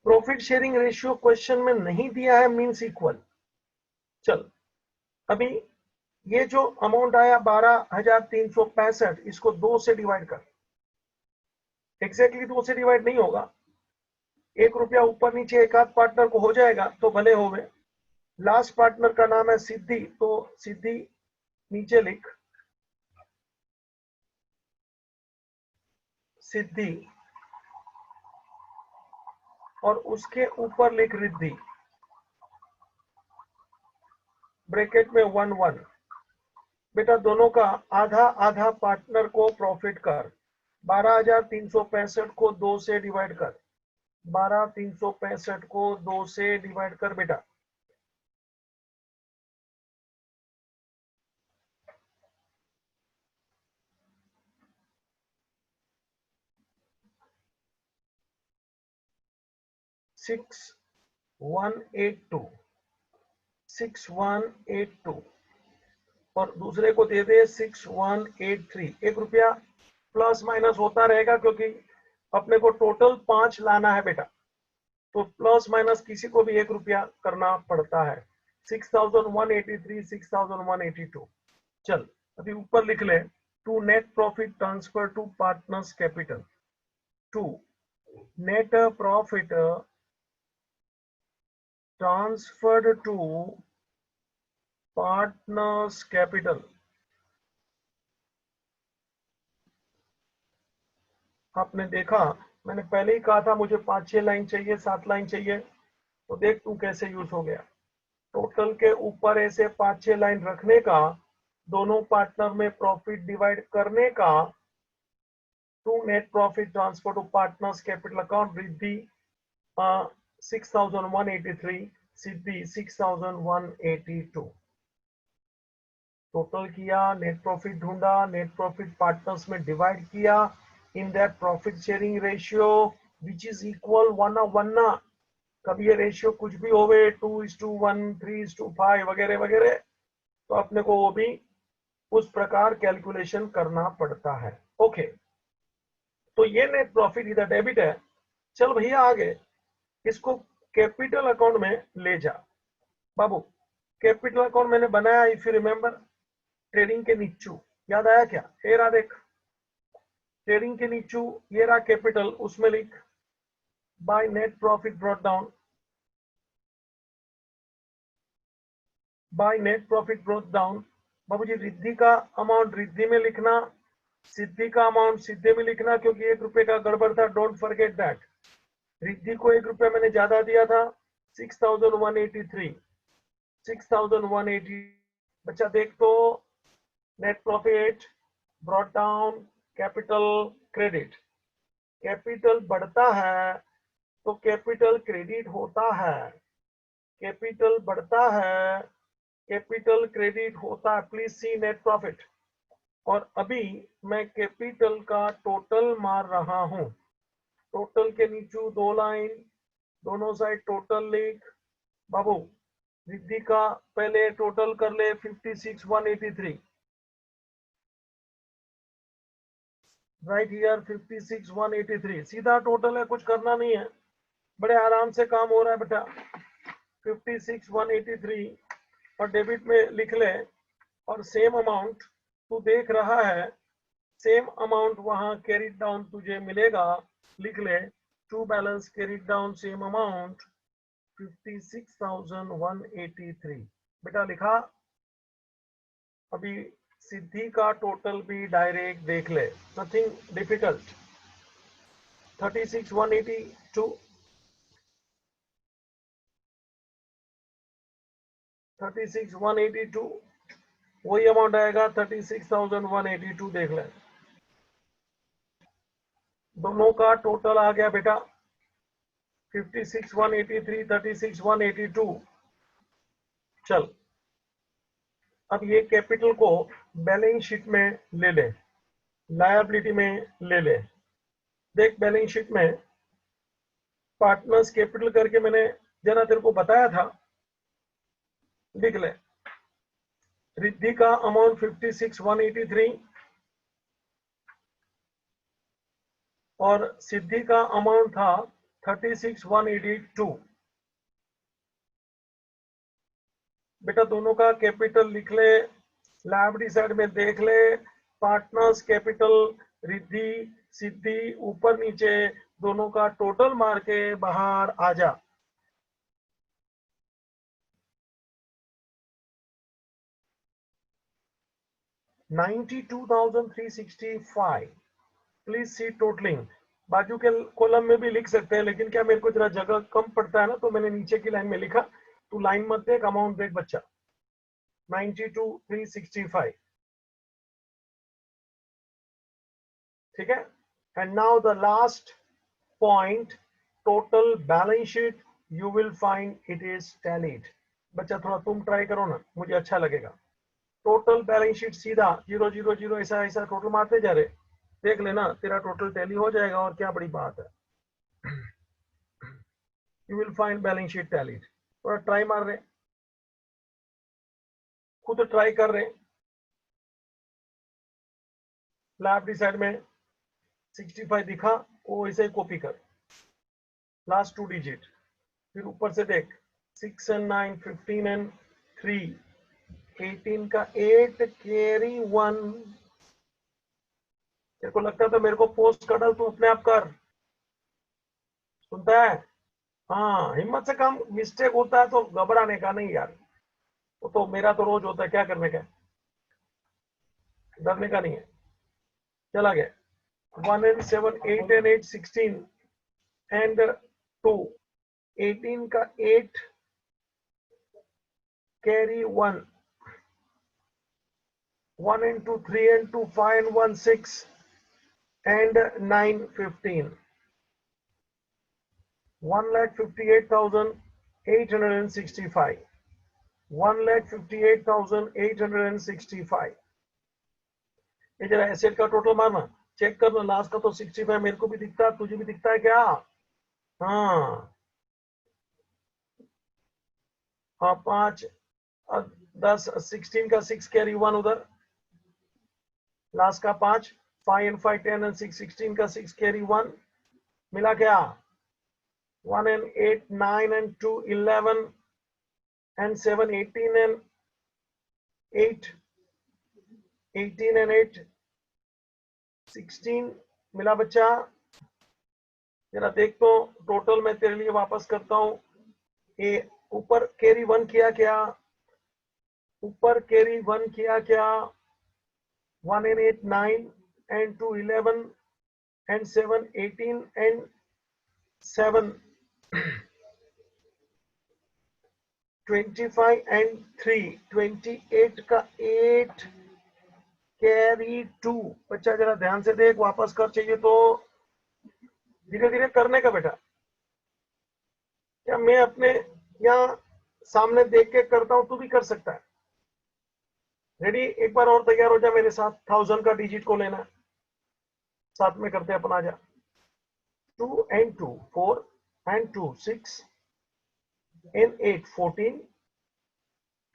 प्रॉफिट शेयरिंग रेशियो क्वेश्चन में नहीं दिया है, मींस इक्वल। चल अभी ये जो अमाउंट आया 12,365, इसको 2 से डिवाइड कर। एग्जैक्टली 2 से डिवाइड नहीं होगा, 1 रुपया ऊपर नीचे एक आध पार्टनर को हो जाएगा तो भले हो गए। लास्ट पार्टनर का नाम है सिद्धि, तो सिद्धि नीचे लिख, सिद्धि, और उसके ऊपर लिख रिद्धि, ब्रैकेट में 1 1। बेटा दोनों का आधा आधा पार्टनर को प्रॉफिट कर। 12,365 को 2 से डिवाइड कर, 12,365 को 2 से डिवाइड कर बेटा। सिक्स 182, 6182, और दूसरे को दे दे 6183। 1 रुपया प्लस माइनस होता रहेगा क्योंकि अपने को टोटल 5 लाना है बेटा, तो प्लस माइनस किसी को भी 1 रुपया करना पड़ता है। 6183, 6182। चल अभी ऊपर लिख ले, to net profit transfer to partners capital, to net profit transferred to partners capital. आपने देखा, मैंने पहले ही कहा था मुझे 5-6 लाइन चाहिए, 7 लाइन चाहिए, तो देख तू कैसे यूज हो गया। टोटल के ऊपर ऐसे 5-6 लाइन रखने का, दोनों पार्टनर में प्रॉफिट डिवाइड करने का, to net profit transfer to partners capital account, Riddhi 6,183, Siddhi 6,182। Total किया, नेट प्रॉफिट ढूंढा, नेट प्रॉफिट पार्टनर्स में डिवाइड किया in that profit sharing ratio which is equal 1:1। कभी ये रेशियो कुछ भी होवे 2:1, 3:5 वगैरह वगैरह, तो अपने को वो भी उस प्रकार कैलकुलेशन करना पड़ता है। ओके, तो ये नेट प्रॉफिट इधर डेबिट है। चल भैया आगे इसको कैपिटल अकाउंट में ले जा। बाबू कैपिटल अकाउंट मैंने बनाया, इफ यू रिमेंबर, ट्रेडिंग के नीचू, याद आया क्या? ये रहा देख, ट्रेडिंग के नीचू ये रहा कैपिटल, उसमें लिख by net profit brought down, by net profit brought down. बाबूजी रिद्धि का अमाउंट रिद्धि में लिखना, सिद्धि का अमाउंट सिद्धि में लिखना, क्योंकि 1 रुपए का गड़बड़ था, डोंट फॉरगेट दैट। रिद्धि को 1 रुपया मैंने ज्यादा दिया था, 6,183, 6,180। बच्चा देख तो, net profit brought down, capital, credit. Capital बढ़ता है तो कैपिटल क्रेडिट होता है, कैपिटल बढ़ता है, कैपिटल क्रेडिट होता है। Please see net profit. और अभी मैं कैपिटल का टोटल मार रहा हूं, टोटल के नीचे 2 लाइन, दोनों साइड टोटल लिख। बाबू रिद्धि का पहले टोटल कर ले, 56,183, राइट हियर 56,183 सीधा टोटल है, कुछ करना नहीं है, बड़े आराम से काम हो रहा है बेटा। 56,183 और डेबिट में लिख ले, और सेम अमाउंट तू देख रहा है, सेम अमाउंट वहां कैरिड डाउन तुझे मिलेगा, लिख ले, to balance carried down same amount 56,183। बेटा लिखा। अभी सिद्धि का टोटल भी डायरेक्ट देख ले, नथिंग डिफिकल्ट। 36,182, 36,182 वही अमाउंट आएगा, 36,182 देख ले। दोनों का टोटल आ गया बेटा 56,183, 36,182। चल अब ये कैपिटल को बैलेंस शीट में ले ले, लायबिलिटी में ले ले। देख बैलेंस शीट में पार्टनर्स कैपिटल करके मैंने जरा तेरे को बताया था, लिख ले। रिद्धि का अमाउंट 56,183 और सिद्धि का अमाउंट था 36,182। बेटा दोनों का कैपिटल लिख ले, लाइबिलिटी साइड में देख ले, पार्टनर्स कैपिटल, रिद्धि सिद्धि ऊपर नीचे दोनों का टोटल मार के बाहर आ जा। $92,365। Please see totalling. बाजू के कॉलम में भी लिख सकते हैं, लेकिन क्या मेरे को जरा जगह कम पड़ता है ना, तो मैंने नीचे की लाइन में लिखा। तू लाइन मत देख, अमाउंट देख बच्चा। 92,365। ठीक है। And now the last point, total balance sheet you will find it is tallied. बच्चा थोड़ा तुम ट्राई करो ना, मुझे अच्छा लगेगा। टोटल बैलेंस शीट सीधा 000 ऐसा ऐसा टोटल मारते जा रहे, देख लेना तेरा टोटल टैली हो जाएगा, और क्या बड़ी बात है। You will find balance sheet tallied. थोड़ा ट्राई मार रहे, खुद ट्राई कर रहे। लाइबिलिटी साइड में 65 दिखा, वो इसे कॉपी कर, लास्ट 2 डिजिट, फिर ऊपर से देख 6 and 9, 15 and 3, 18 का 8 कैरी 1। तेरे को लगता है तो मेरे को पोस्ट कर डाल, तू अपने आप कर। सुनता है? हाँ, हिम्मत से काम, मिस्टेक होता है तो घबराने का नहीं यार, वो तो मेरा तो रोज होता है, क्या करने का, डरने का नहीं है। चला गया 1 and 7, 8 and 8, 16 and 2, 18 का 8 carry 1, 1 and 2, 3 and 2, 5 and 1, 6 and 9, 15, 1,58,865, 1,58,865। ये जरा एसेट का टोटल मारना, चेक करना, लास्ट का तो 65 मेरे को भी दिखता है, तुझे भी दिखता है क्या? हाँ हाँ, 5 10 16 का 6 कैरी 1 उधर, लास्ट का 5, 5 and 5 10 and 6 16 का 6 कैरी 1, मिला क्या? 1 and 8 9 and 2 11 and 7 18 and 8 18 and 8 16, मिला बच्चा? जरा देख तो, टोटल मैं तेरे लिए वापस करता हूं। ये ऊपर कैरी 1 किया क्या? ऊपर कैरी 1 किया क्या? 1 and 8 9 and 2 11 and 7 18 and 7 25 and 3 28 का 8 कैरी 2। बच्चा जरा ध्यान से देख, वापस कर, चाहिए तो धीरे धीरे करने का बेटा। क्या मैं अपने यहाँ सामने देख के करता हूं, तू भी कर सकता है। रेडी? एक बार और तैयार हो जा मेरे साथ, 1000 का डिजिट को लेना, साथ में करते हैं अपन, आ जा। 2 and 2 4 and 2 6 and 8 14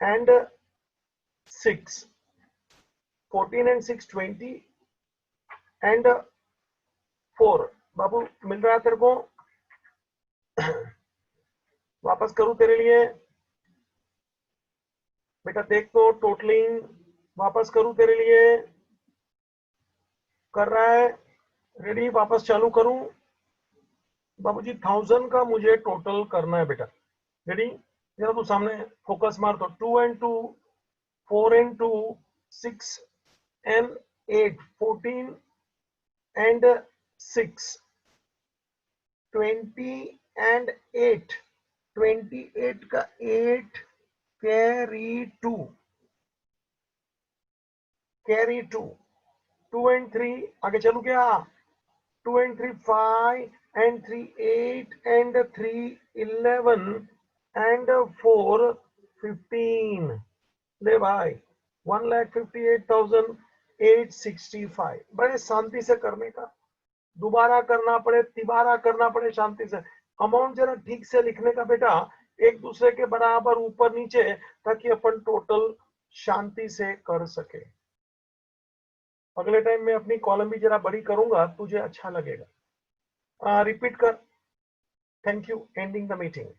and 6 14 and 6 20 and 4। बाबू मिल रहा है तेरे को? वापस करूं तेरे लिए बेटा? देख तो टोटलिंग, वापस करूं तेरे लिए? कर रहा है? रेडी? वापस चालू करूं? बाबूजी 1000 का मुझे टोटल करना है बेटा। रेडी? जरा तू सामने फोकस मार तो, 2 and 2 4 and 2 6 and 8 14 and 6 20 and 8 28 का 8 कैरी 2 कैरी 2 2 and 3 आगे चलू क्या? 2 and 3 5 and 3 8 and 3 11 and 4 15। ले भाई 1,58,865। बड़े शांति से करने का, दोबारा करना पड़े तिबारा करना पड़े, शांति से। अमाउंट जरा ठीक से लिखने का बेटा, एक दूसरे के बराबर ऊपर नीचे, ताकि अपन टोटल शांति से कर सके। अगले टाइम में अपनी कॉलम भी जरा बड़ी करूंगा, तुझे अच्छा लगेगा। रिपीट कर। Thank you. Ending the meeting.